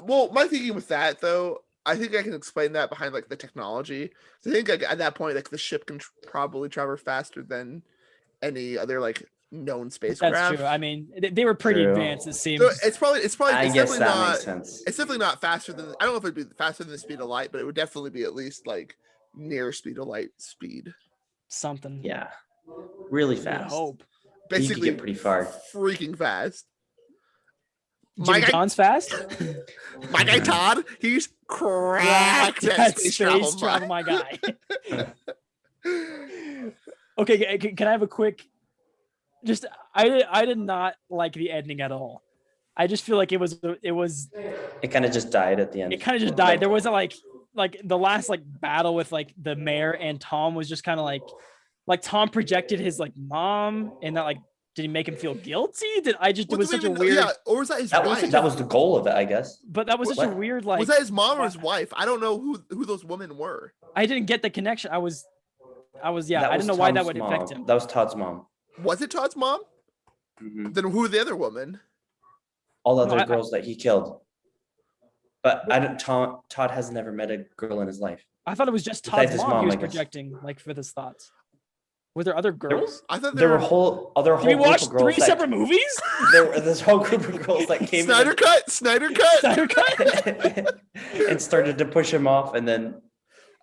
Well, my thinking with that though, I think I can explain that behind like the technology. So I think like, at that point, like the ship can probably travel faster than any other like known spacecraft. That's true. I mean, they were pretty True. advanced. It seems. So it's probably I it's guess definitely that not. makes sense. It's definitely not faster than. I don't know if it'd be faster than the speed of light, but it would definitely be at least like near speed of light speed. Something. Yeah, really I fast. hope. You could Basically, get pretty far. freaking fast. Jimmy My guy, John's fast. my guy Todd, he's cracked at That's space space travel. travel, my guy. Okay, can I have a quick? Just I did not like the ending at all. I just feel like it was It kind of just died at the end. it kind of just died. There wasn't like the last like battle with like the mayor and Tom was just kind of like Tom projected his like mom, and that like did he make him feel guilty? Did I just? It What was do we such a even know? weird. Yeah, or was that his wife? That was the goal of it, I guess. But that was such a What? weird like. Was that his mom or why- his wife? I don't know who those women were. I didn't get the connection. I was yeah. That I was didn't know why that Tom's would mom. affect him. That was Todd's mom. Was it Todd's mom? Mhm. Then who were the other women? All No, other girls that he killed. But Todd has never met a girl in his life. I thought it was just Besides Todd's his mom, mom, he was I guess. projecting like for his thoughts. Were there other girls? I thought There were were whole Did we group watch of girls three separate movies? There were this whole group of girls that came Snyder in cut. Snyder cut. Snyder cut? and started to push him off, and then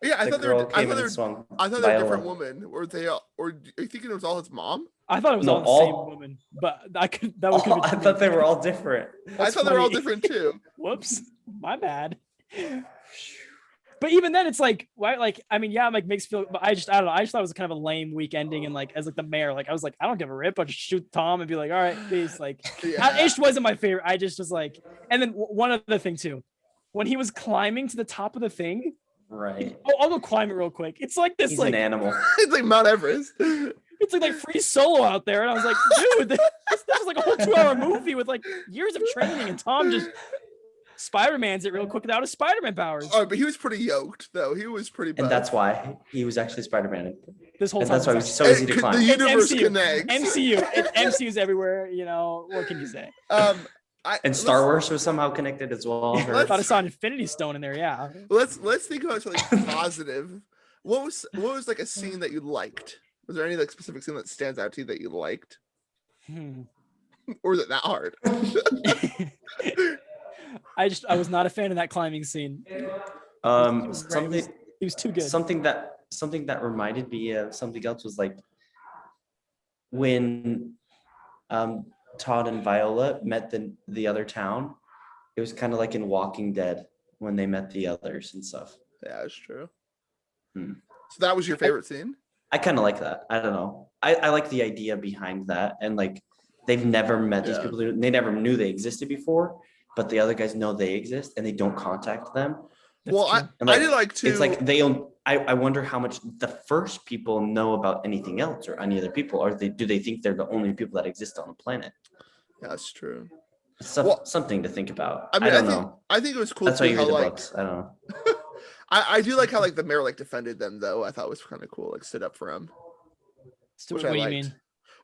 Yeah, I the thought they were. girl I came thought in they and were. swung. I thought they were Viola. different women. Or they? Or are you thinking it was all his mom? I thought it was No, all the all- same woman, but that could that Oh, could I thought they were all different. I thought they were all funny. different too. Whoops, my bad. But even then, it's like, why? Like, I mean, yeah, like makes feel. But I don't know. I just thought it was kind of a lame week ending, and like as like the mayor, like I was like, I don't give a rip. I'll just shoot Tom and be like, all right, peace. Like, Yeah. Ish wasn't my favorite. I just was like, and then one other thing too, when he was climbing to the top of the thing. Right. Oh, I'll go climb it real quick. It's like this, He's like an animal. It's like Mount Everest. it's like free solo out there, and I was like, dude, this was like a whole 2-hour movie with like years of training, and Tom just Spider-Man's it real quick without his Spider-Man powers. Oh, but he was pretty yoked though. He was pretty. And buzzed. that's why he was actually Spider-Man. This whole And time, that's why it it's was so easy to The climb. universe MCU. connects. MCU's everywhere. You know, what can you say? And Star Wars was somehow connected as well. I Or- thought I saw an Infinity Stone in there. Yeah. Let's think about something positive. What was like a scene that you liked? Was there any like specific scene that stands out to you that you liked, Hmm. or is it that hard? I was not a fan of that climbing scene. something He was too good. something that reminded me of something else was like when Todd and Viola met the other town. It was kind of like in Walking Dead when they met the others and stuff. Yeah, that's true. Hmm. So that was your favorite scene? I kind of like that. I don't know. I like the idea behind that, and like they've never met these Yeah. people. They never knew they existed before, but the other guys know they exist and they don't contact them. That's Well, true. And I did like to. It's like I wonder how much the first people know about anything else or any other people. Or do they think they're the only people that exist on the planet? Yeah, that's true. Something to think about. I mean, don't know. I think it was cool That's why too you how read the like books. I don't know. I do like how like the mayor like defended them though. I thought was kind of cool. Like stood up for him. What which I do you liked. mean?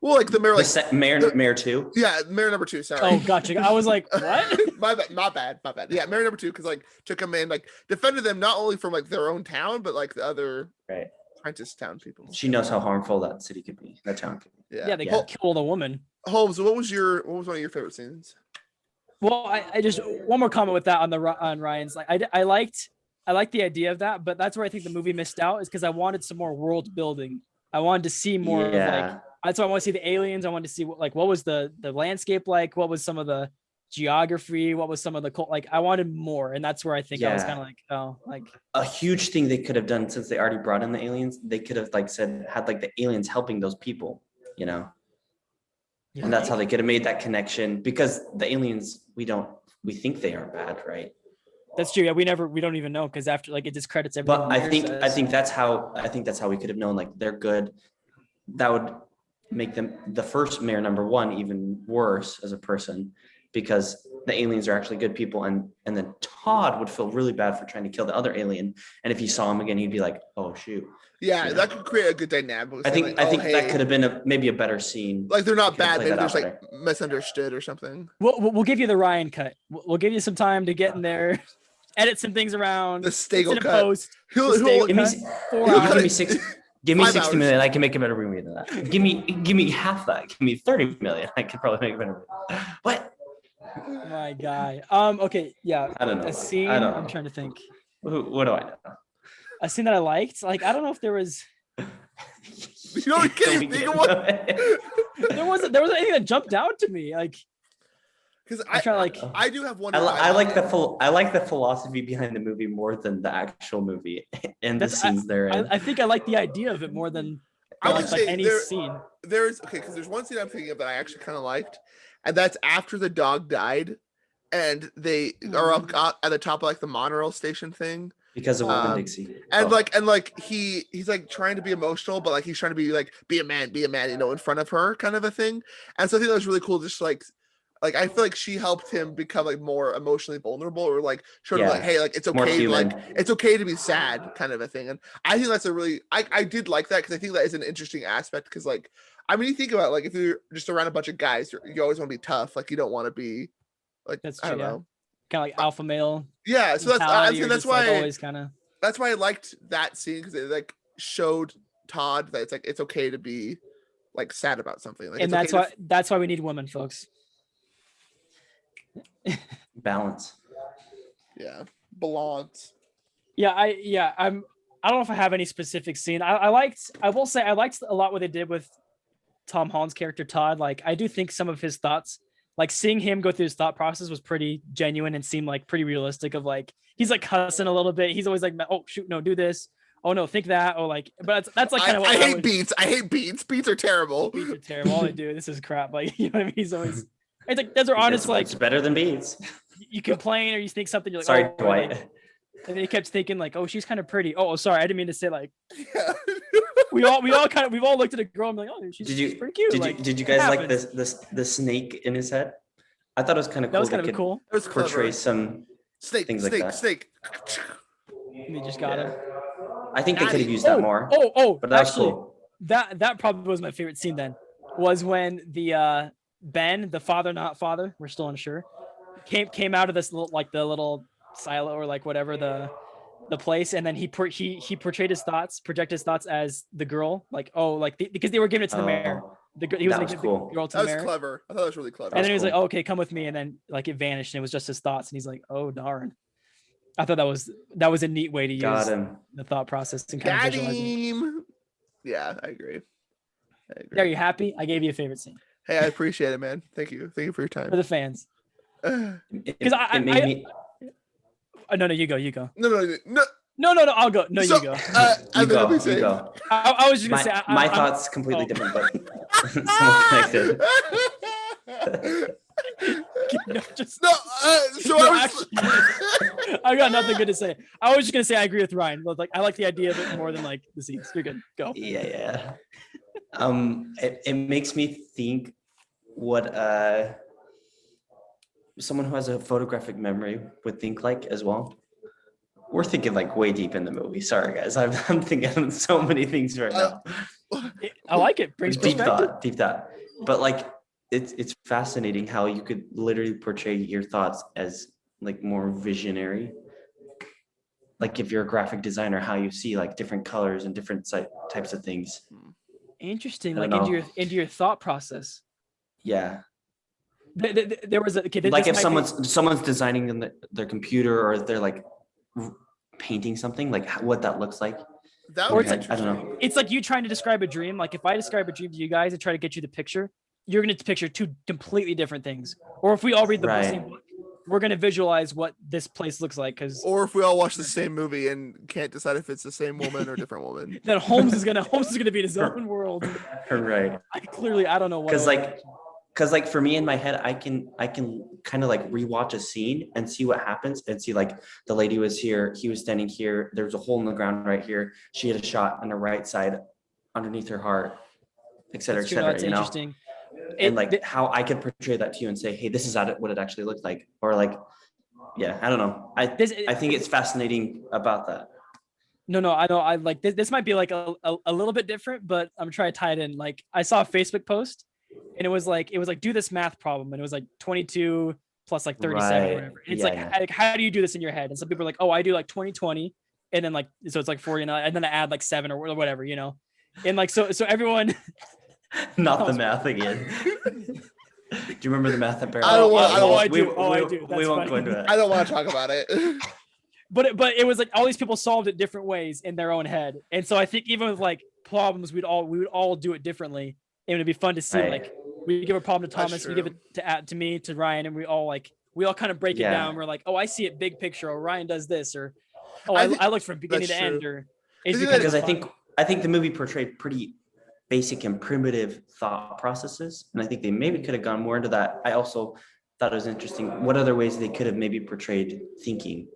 Well, like the mayor like Mayor 2. yeah, mayor number 2. Sorry. Oh, gotcha. I was like, what? my bad. Yeah, mayor number 2 because like took them in, like defended them not only from like their own town but like the other Right. apprentice town people. She knows how harmful that city could be. That town could be. Yeah, they Yeah. killed a woman. Holmes, what was one of your favorite scenes? Well, I just one more comment with that on Ryan's. Like, I liked the idea of that, but that's where I think the movie missed out is because I wanted some more world building. I wanted to see more of like. Yeah. That's why I want to see the aliens. I wanted to see what was the landscape like. What was some of the geography? What was some of the like? I wanted more, and that's where I think I was Yeah. kind of like, oh, like A huge thing they could have done since they already brought in the aliens, they could have like had like the aliens helping those people, you know? And that's how they could have made that connection because the aliens, we think they are bad, right? that's true. Yeah, we don't even know because after like it discredits everything. But the I mayor think says. that's how we could have known like they're good. That would make them the first mayor number 1 even worse as a person because the aliens are actually good people and then Todd would feel really bad for trying to kill the other alien and if he saw him again he'd be like, oh shoot. Yeah, Yeah. that could create a good dynamic. I think Like, that hey, could have been maybe a better scene. like they're not They could've bad, played maybe that they're out just like misunderstood or something. We'll give you the Ryan cut. We'll give you some time to get in there, edit some things around. The Stagel in a cut. post. He'll, The he'll, Stagel Give me, cut, 4 you hours. give me 6 give me 5 60 hours. million, I can make a better movie than that. Give me half that. Give me 30 million. I could probably make a better movie. What? My guy. Okay, yeah. I don't know. A scene. I don't I'm know. trying to think. What do I know? A scene that I liked. Like I don't know if there was. you don't can't even think of one There wasn't anything that jumped out to me. Like because I'm trying to like. I do have one. I like the philosophy behind the movie more than the actual movie and the That's- scenes they're in. I think I like the idea of it more than I would like say any there- scene. There's okay because there's one scene I'm thinking of that I actually kind of liked, and that's after the dog died, and they are up at the top of like the monorail station thing, because of Woman Dixie. And like he's like trying to be emotional, but like he's trying to be like be a man, in front of her, kind of a thing. And so I think that was really cool. Just like I feel like she helped him become like more emotionally vulnerable, or like showed him like, hey, like it's okay, like it's okay to be sad, kind of a thing. And I think that's a really I did like that, because I think that is an interesting aspect. Because like I mean, you think about it, like if you're just around a bunch of guys, you always want to be tough. Like you don't want to be like, That's I true. don't know. Kind of like alpha male. Yeah, so that's why like always kind of. That's why I liked that scene, because it like showed Todd that it's okay to be like sad about something. Like, and that's why we need women, folks. Balance. Yeah, balance. Yeah, I don't know if I have any specific scene. I will say I liked a lot what they did with Tom Holland's character Todd. Like I do think some of his thoughts, like seeing him go through his thought process, was pretty genuine and seemed like pretty realistic. Of like he's like cussing a little bit. He's always like, oh shoot, no, do this. Oh no, think that. Oh like, but that's like kind of what I hate beats. I hate beats. Beats are terrible. Beats are terrible. All they do, this is crap. Like you know what I mean? He's always. It's like those are honest. It's better than beats. You complain or you think something. You're like, sorry, oh, Dwight. Like, and then he kept thinking like, oh, she's kind of pretty. Oh, sorry, I didn't mean to say like. Yeah. we've all looked at a girl and be like, oh, she's pretty cute. Did you guys like the snake in his head? I thought it was kind of cool. That was kind of cool. It was portray some things like that. Snake. And they just got him. I think they could have used that more. But that actually, was cool. That probably was my favorite scene. Then was when the Ben, the father not father, we're still unsure, came out of this little silo or like whatever the place, and then he projected his thoughts as the girl, like because they were giving it to the mayor. He was going to give the girl to the mayor. That was clever. I thought that was really clever. And then he was like, oh, okay, come with me, and then like it vanished, and it was just his thoughts, and he's like, oh darn. I thought that was a neat way to use the thought process and kind of visualize. Yeah, I agree. Are you happy? I gave you a favorite scene. Hey, I appreciate it, man. Thank you for your time. For the fans. Because no, you go. No, I'll go. No, you go. You go. I was just gonna say my thoughts completely different, but somewhat connected. I got nothing good to say. I was just gonna say I agree with Ryan. Like I like the idea of it more than like the scenes. You're good. Go. Yeah. It makes me think what someone who has a photographic memory would think like as well. We're thinking like way deep in the movie. Sorry guys, I'm thinking of so many things right now. I like it. Brings deep thought. But like it's fascinating how you could literally portray your thoughts as like more visionary. Like if you're a graphic designer, how you see like different colors and different types of things. Interesting. Like into your thought process. Yeah. There was like if someone's designing their computer, or they're like painting something, like what that looks like. I don't know. It's like you trying to describe a dream. Like if I describe a dream to you guys and try to get you the picture, you're going to picture two completely different things. Or if we all read the same book, we're going to visualize what this place looks like. Or if we all watch the same movie and can't decide if it's the same woman or a different woman. Then Holmes is gonna be in his own world. Right. I don't know what. Because like for me in my head, I can kind of like rewatch a scene and see what happens and see like the lady was here, he was standing here, there's a hole in the ground right here, she had a shot on the right side underneath her heart, et cetera, et cetera. That's interesting. And like how I could portray that to you and say, hey, this is what it actually looked like. Or like, yeah, I don't know. I think it's fascinating about that. No, I know. I like this might be like a little bit different, but I'm trying to tie it in. Like I saw a Facebook post and it was like do this math problem, and it was like 22 plus like 37 or whatever. And it's like how do you do this in your head? And some people are like, oh, I do like 20 and then like so it's like 40 and then I add like 7 or whatever, you know. And like so everyone not the math again. Do you remember the math at Barrel? I do. We won't go into it. I don't want to talk about it. But it was like all these people solved it different ways in their own head. And so I think even with like problems, we would all do it differently. And it'd be fun to see like we give a problem to Thomas, we give it to me, to Ryan, and we all kind of break it down. We're like, oh, I see it big picture, or Ryan does this, or I looked from beginning to end, or because I think the movie portrayed pretty basic and primitive thought processes, and I think they maybe could have gone more into that. I also thought it was interesting what other ways they could have maybe portrayed thinking.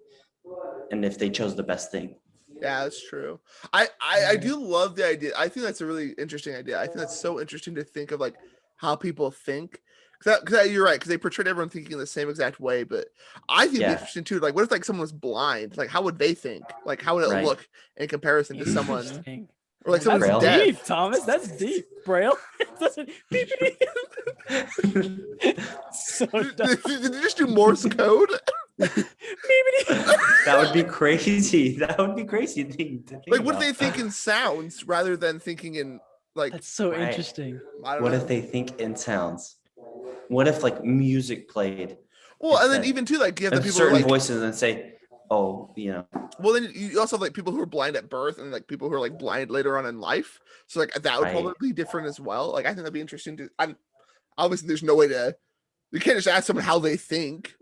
and if they chose the best thing. Yeah, that's true. I do love the idea. I think that's a really interesting idea. I think that's so interesting to think of like how people think. Because you're right, because they portrayed everyone thinking the same exact way. But I think it'd be Yeah. interesting too. Like, what if like someone was blind? Like, how would they think? Like, how would it Right. look in comparison to someone? Interesting. Or like That's someone's Braille. deep, deaf. Thomas. That's deep. Braille. That's a so Did dumb. they just do Morse code? That would be crazy. That would be crazy thing to think Like, what if about. they think in sounds rather than thinking in like? That's so Right. interesting. I don't What know. if they think in sounds? What if like music played? Well, and then instead even too, like you have the of people who are, certain like, voices and say, oh, well, then you also have like people who are blind at birth and like people who are like blind later on in life. So like that would Right. probably be different as well. Like I think that'd be interesting to. Obviously, there's no way to. You can't just ask someone how they think.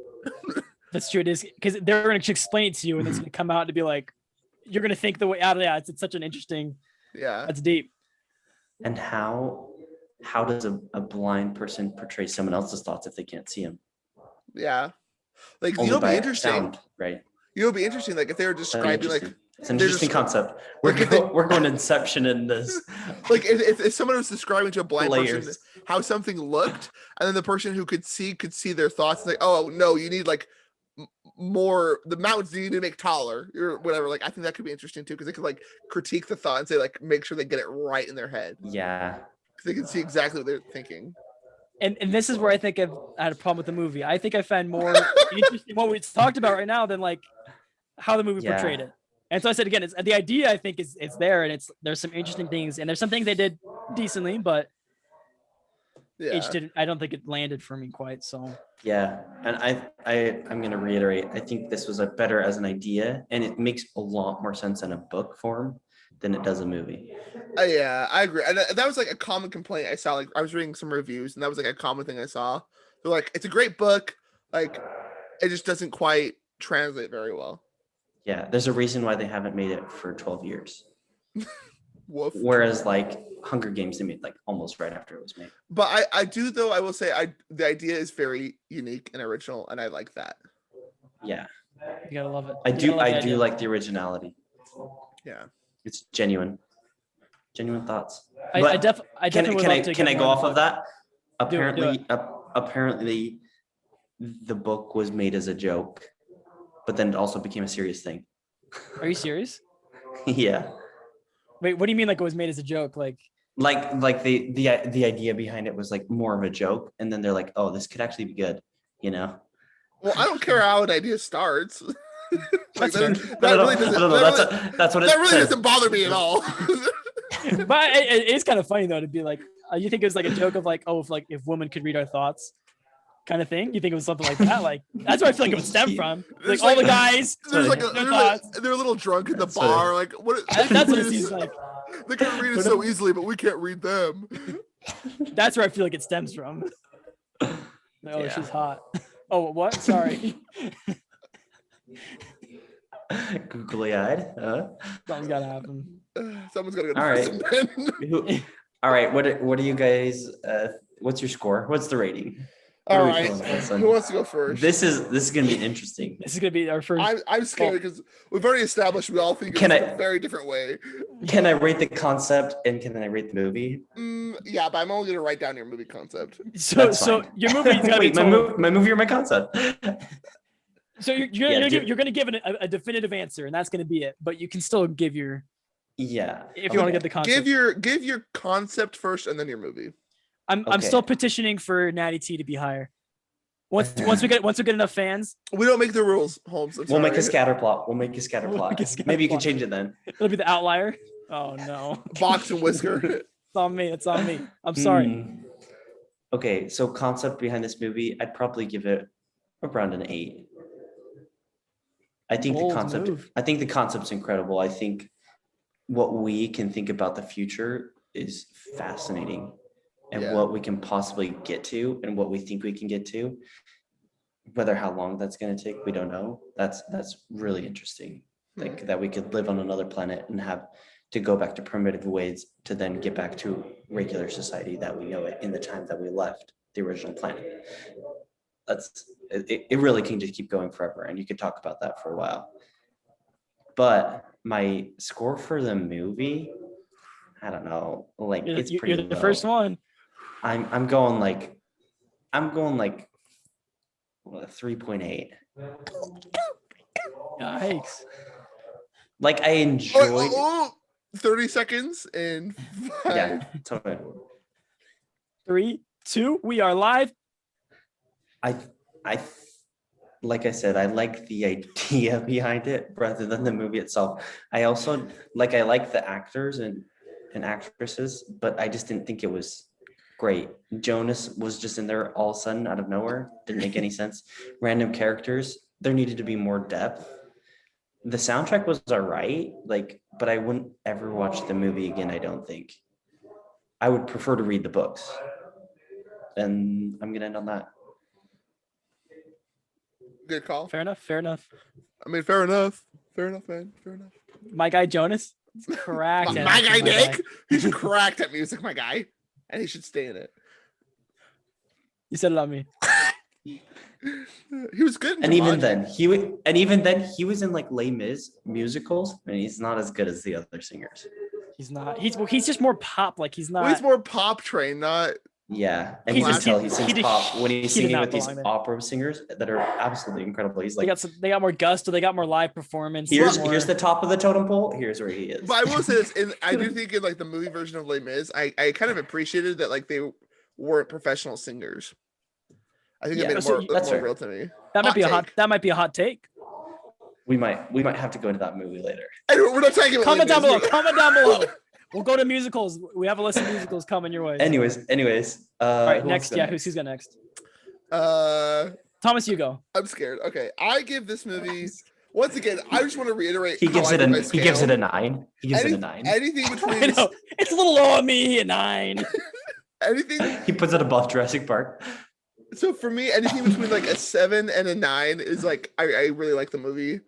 That's true. It is because they're going to explain it to you, and it's going to come out to be like, you're going to think the way out of that. It's such an interesting. Yeah. That's deep. and how does a blind person portray someone else's thoughts if they can't see them? Yeah. Like Only you know, by be interesting. sound, right? You know, be interesting. Like if they were That'd be describing like interesting. It's an they're interesting just- concept. We're like if they- we're going Inception in this. like if someone was describing to a blind person Layers. how something looked, and then the person who could see their thoughts, like, oh no, you need like more the mountains you need to make taller or whatever. Like I think that could be interesting too, because they could like critique the thought and say like make sure they get it right in their head. Yeah. They can see exactly what they're thinking. And this is where I think I had a problem with the movie. I think I found more interesting what we talked about right now than like how the movie portrayed Yeah. it. And so I said again, it's the idea I think is there, and there's some interesting things, and there's some things they did decently, but Yeah. it just didn't. I don't think it landed for me quite. So Yeah, and I'm gonna reiterate. I think this was a better as an idea, and it makes a lot more sense in a book form than it does a movie. Yeah, I agree. And that was like a common complaint I saw. Like I was reading some reviews, and that was like a common thing I saw. They're like, it's a great book, like it just doesn't quite translate very well. Yeah, there's a reason why they haven't made it for 12 years. Woof. Whereas like Hunger Games, they made like almost right after it was made. But I do though. I will say the idea is very unique and original, and I like that. Yeah, you gotta love it. I You do. gotta love the I do idea. like the originality. Yeah. It's genuine thoughts. I But definitely would can love to I get go more off of that? Do it, do Apparently, apparently, the book was made as a joke, but then it also became a serious thing. Are you serious? Yeah. Wait, what do you mean? Like it was made as a joke? Like Like the idea behind it was like more of a joke, and then they're like, oh, this could actually be good, you know? Well, I don't care how an idea starts. Like, That's fair. that really doesn't. I don't know. That's what it That really says. doesn't bother me at all. but it is kind of funny though to be like, you think it was like a joke of like, oh, if women could read our thoughts, kind of thing. You think it was something like that? Like that's where I feel like it would stem from. Like There's all the like- guys. There's like their they're a little drunk in the That's funny. bar. Like what? That's what it seems like. They can read it so easily, but we can't read them. That's where I feel like it stems from. Like, oh, Yeah. she's hot. Oh, what? Sorry. Googly eyed. Something's gotta happen. Someone's gotta go All to right. prison. All right. What do you guys? What's your score? What's the rating? What All are we right. feeling about this one? Who wants to go first? This is gonna be interesting. This is gonna be our first. I'm scared because we've already established we all think Can it's I- a very different way. Can I rate the concept and can I rate the movie? Yeah, but I'm only gonna write down your movie concept. So That's so fine. your movie's gotta Wait, be total. my movie or my concept? So Yeah, you're gonna give it a definitive answer, and that's gonna be it. But you can still give your Yeah. if you want to Okay. get the concept. Give your concept first, and then your movie. I'm Okay. still petitioning for Natty T to be higher. Once we get enough fans, We don't make the rules, Holmes. I'm We'll make a sorry. scatter plot. We'll make a scatter We'll plot. make a scatter Maybe you can plot. change it then. it'll be the outlier. Oh no, Box and whisker. it's on me. It's on me. I'm sorry. Okay, so concept behind this movie, I'd probably give it around an 8. I think Bold the concept move. I think the concept's incredible. I think what we can think about the future is fascinating, and Yeah. what we can possibly get to and what we think we can get to. Whether how long that's going to take, we don't know. That's really interesting. Like that we could live on another planet and have to go back to primitive ways to then get back to regular society that we know it in the time that we left the original planet. It really can just keep going forever, and you could talk about that for a while. But my score for the movie, I don't know, like it's pretty You're the low. first one. I'm going like 3.8. Yikes. Like I enjoyed. 30 seconds and Yeah, 5. totally. 3, 2, we are live. I like I said, I like the idea behind it rather than the movie itself. I also I like the actors and actresses, but I just didn't think it was great. Jonas was just in there all of a sudden out of nowhere. Didn't make any sense. Random characters. There needed to be more depth. The soundtrack was all right, but I wouldn't ever watch the movie again, I don't think. I would prefer to read the books. And I'm gonna end on that. Good call. Fair enough. Fair enough. I mean, fair enough. Fair enough, man. Fair enough. My guy Jonas, cracked. My, at my it, guy my Nick, he's cracked at music, my guy, and he should stay in it. You said it on me. He was good. In And even Jumanji. then, he was in like Les Mis musicals, and he's not as good as the other singers. He's not. He's just more pop. Like he's not. Well, he's more pop train, not. Yeah, and He you can just- tell he- he sings he did- pop when he's he did singing not with these belong there. opera singers that are absolutely incredible. He's They like, got they got more gusto. They got more live performance. here's more- the top of the totem pole. Here's where he is. But I will say this, I do think in like the movie version of Les Mis, I kind of appreciated that like they weren't professional singers. I think Yeah, it made it so more, that's more fair. real to me. that might be a take. hot. That might be a hot take. We might have to go into that movie later. Anyway, we're not talking about Comment Les down Mis. below. Comment down below. We'll go to musicals. We have a list of musicals coming your way. Anyways. All right, who next. wants to go Yeah, who's got next? Uh, Thomas, you go. I'm scared. Okay, I give this movie once again. I just want to reiterate. He how gives I it do my he gives it scale. a 9. He gives it a 9. Anything I between know it's a little low on me. A 9. anything. He puts it above Jurassic Park. So for me, anything between like a 7 and a 9 is like I really like the movie,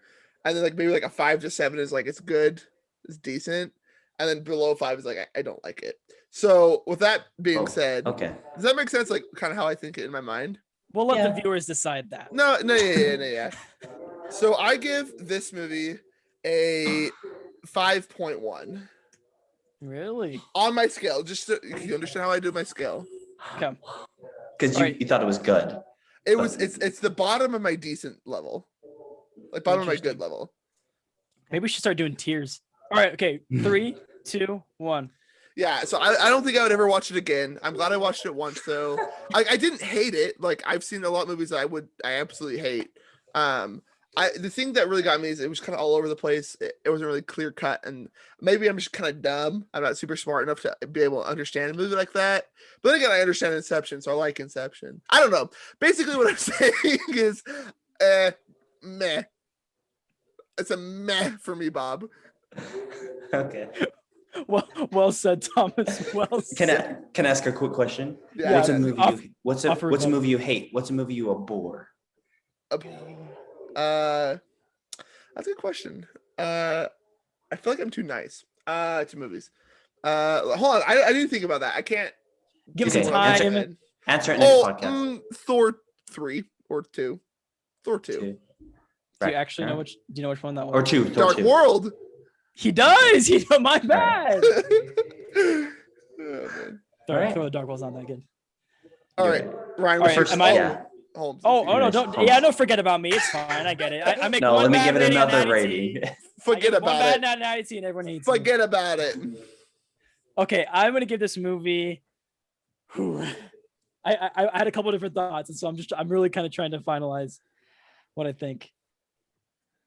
and then like maybe like a 5 to 7 is like it's good, it's decent, and then below 5 is like I don't like it. So with that being said, Okay. does that make sense? Like kind of how I think it in my mind. We'll let Yeah. the viewers decide that. No, yeah. So I give this movie a 5.1 Really? on my scale. Just so you understand how I do my scale. Okay. Because All right. you thought it was good. It's the bottom of my decent level, like bottom of my good level. Maybe we should start doing tiers. All right. Okay. 3, 2, 1. Yeah, so I don't think I would ever watch it again. I'm glad I watched it once though. I didn't hate it. Like I've seen a lot of movies that I absolutely hate. The thing that really got me is it was kind of all over the place. It wasn't really clear cut, and maybe I'm just kind of dumb. I'm not super smart enough to be able to understand a movie like that. But then again, I understand Inception, so I like Inception. I don't know. Basically, what I'm saying is, meh. It's a meh for me, Bob. Okay. Well said, Thomas. Well said. Can I ask a quick question? Yeah. What's a movie what's a offer what's a rebuttal. movie you hate? What's a movie you abhor? That's a good question. I feel like I'm too nice to movies. Hold on, I didn't think about that. I can't Give us Okay, some answer- time. Answer it next podcast. Thor 3 or 2. Thor 2. 2. Do you Right. actually know which? Do you know which one that was? Or 2. Thor Dark 2. World. He does. He my bad. Oh, man. Alright. Throw the Dark World's not that good. All right, Ryan. All right, First, am I- yeah. Holmes. Oh no! Nice. Don't. Yeah, no. Forget about me. It's fine. I get it. I make No, one let me bad give it rating, another 90. rating. I Forget give one about bad it. 90 and everyone hates me. Forget about it. Okay, I'm gonna give this movie. I had a couple different thoughts, and so I'm really kind of trying to finalize what I think.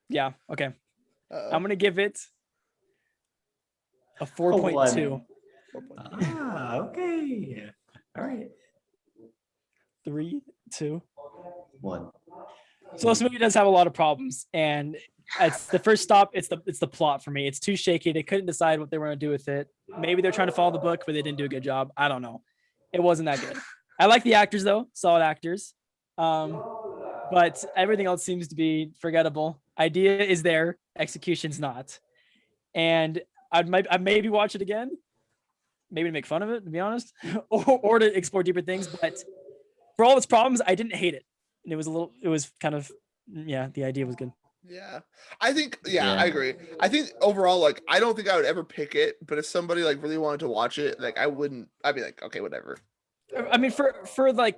Yeah. Okay. I'm gonna give it a 4.2. Okay. All right. 3, 2. 1. So this movie does have a lot of problems, and it's the first stop. It's the plot for me. It's too shaky. They couldn't decide what they were going to do with it. Maybe they're trying to follow the book, but they didn't do a good job. I don't know. It wasn't that good. I like the actors though, solid actors. But everything else seems to be forgettable. Idea is there, execution's not. And I'd maybe watch it again, maybe to make fun of it, to be honest, or to explore deeper things. But for all its problems, I didn't hate it. And it was kind of, yeah, the idea was good. Yeah, I think. Yeah, Yeah. I agree. I think overall, like, I don't think I would ever pick it, but if somebody like really wanted to watch it, like, I wouldn't. I'd be like, okay, whatever. I mean, for like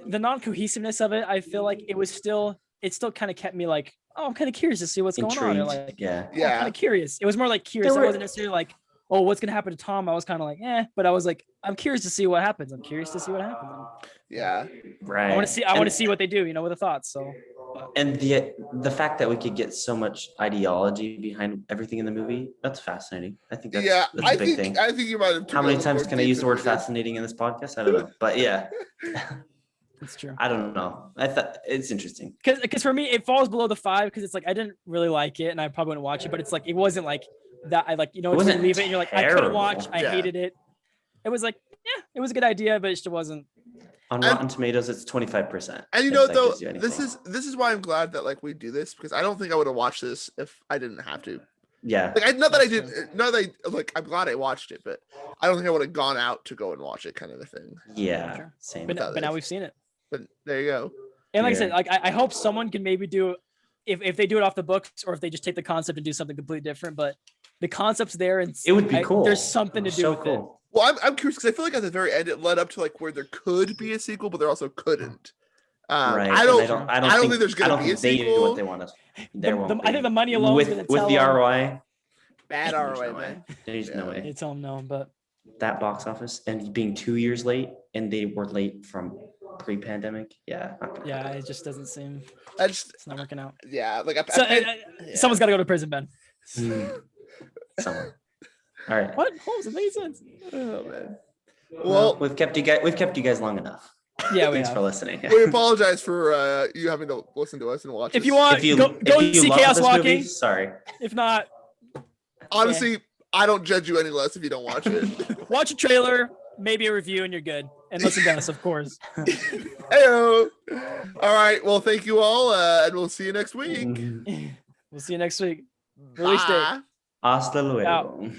the non-cohesiveness of it, I feel like it still kind of kept me like, oh, I'm kind of curious to see what's going on. Or Intrigued. like, Yeah. oh, I'm kind Yeah, of curious. It was more like curious. There I were- wasn't necessarily like, oh, what's gonna happen to Tom? I was kind of like, but I was like, I'm curious to see what happens. I'm curious to see what happens. yeah, Right. I want to see. I want to see what they do. With the thoughts. So. And the fact that we could get so much ideology behind everything in the movie, that's fascinating. I think that's, yeah. that's a big thing. I think you might have. How many times can I use the word fascinating in this podcast? I don't know. But yeah, That's true. I don't know. I thought it's interesting. Because for me, it falls below the 5 because it's like I didn't really like it and I probably wouldn't watch it. But it's like it wasn't like that. I like it's when wasn't you leave it and you're like I couldn't watch. terrible. I Yeah. hated it. It was like it was a good idea, but it just wasn't. On Rotten Tomatoes, it's 25%. And you if know, that though, gives you this anything. is why I'm glad that like we do this, because I don't think I would have watched this if I didn't have to. Yeah. Like, not that I That's did, not that I, like, I'm glad I watched it, but I don't think I would have gone out to go and watch it, kind of a thing. Yeah. Sure. Same. But Without now this. we've seen it. But there you go. And like I Yeah. said, like I hope someone can maybe do if they do it off the books or if they just take the concept and do something completely different. But the concept's there and It would be cool. There's something to do So with it. cool. Well, I'm curious because I feel like at the very end it led up to like where there could be a sequel, but there also couldn't. Right. I and don't. I don't think there's gonna I don't be a think they do sequel. what they want us. There won't I think the money alone with is gonna with tell the them- ROI. Bad There's ROI, no way. man. There's no Yeah. way. They tell them no, but That box office and being 2 years late, and they were late from pre-pandemic. Yeah. not gonna yeah, happen. it just doesn't seem I just, it's not working out. yeah, like So, yeah. someone's got to go to prison, Ben. Someone. All right. What? Holmes, it makes sense. Oh man. Well, Well, we've kept you guys long enough. Yeah, we Thanks have. for listening. we apologize for you having to listen to us and watch. If us. you want, If you go if you see love Chaos this Walking. movie, sorry. If not, honestly, I don't judge you any less if you don't watch it. watch a trailer, maybe a review, and you're good. And listen to us, of course. Heyo. All right. Well, thank you all, and we'll see you next week. We'll see you next week. Release date. Bye. Hasta luego. Out.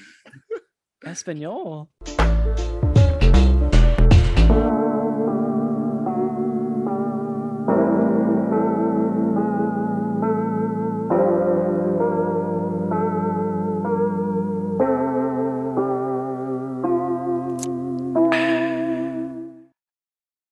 Espanol.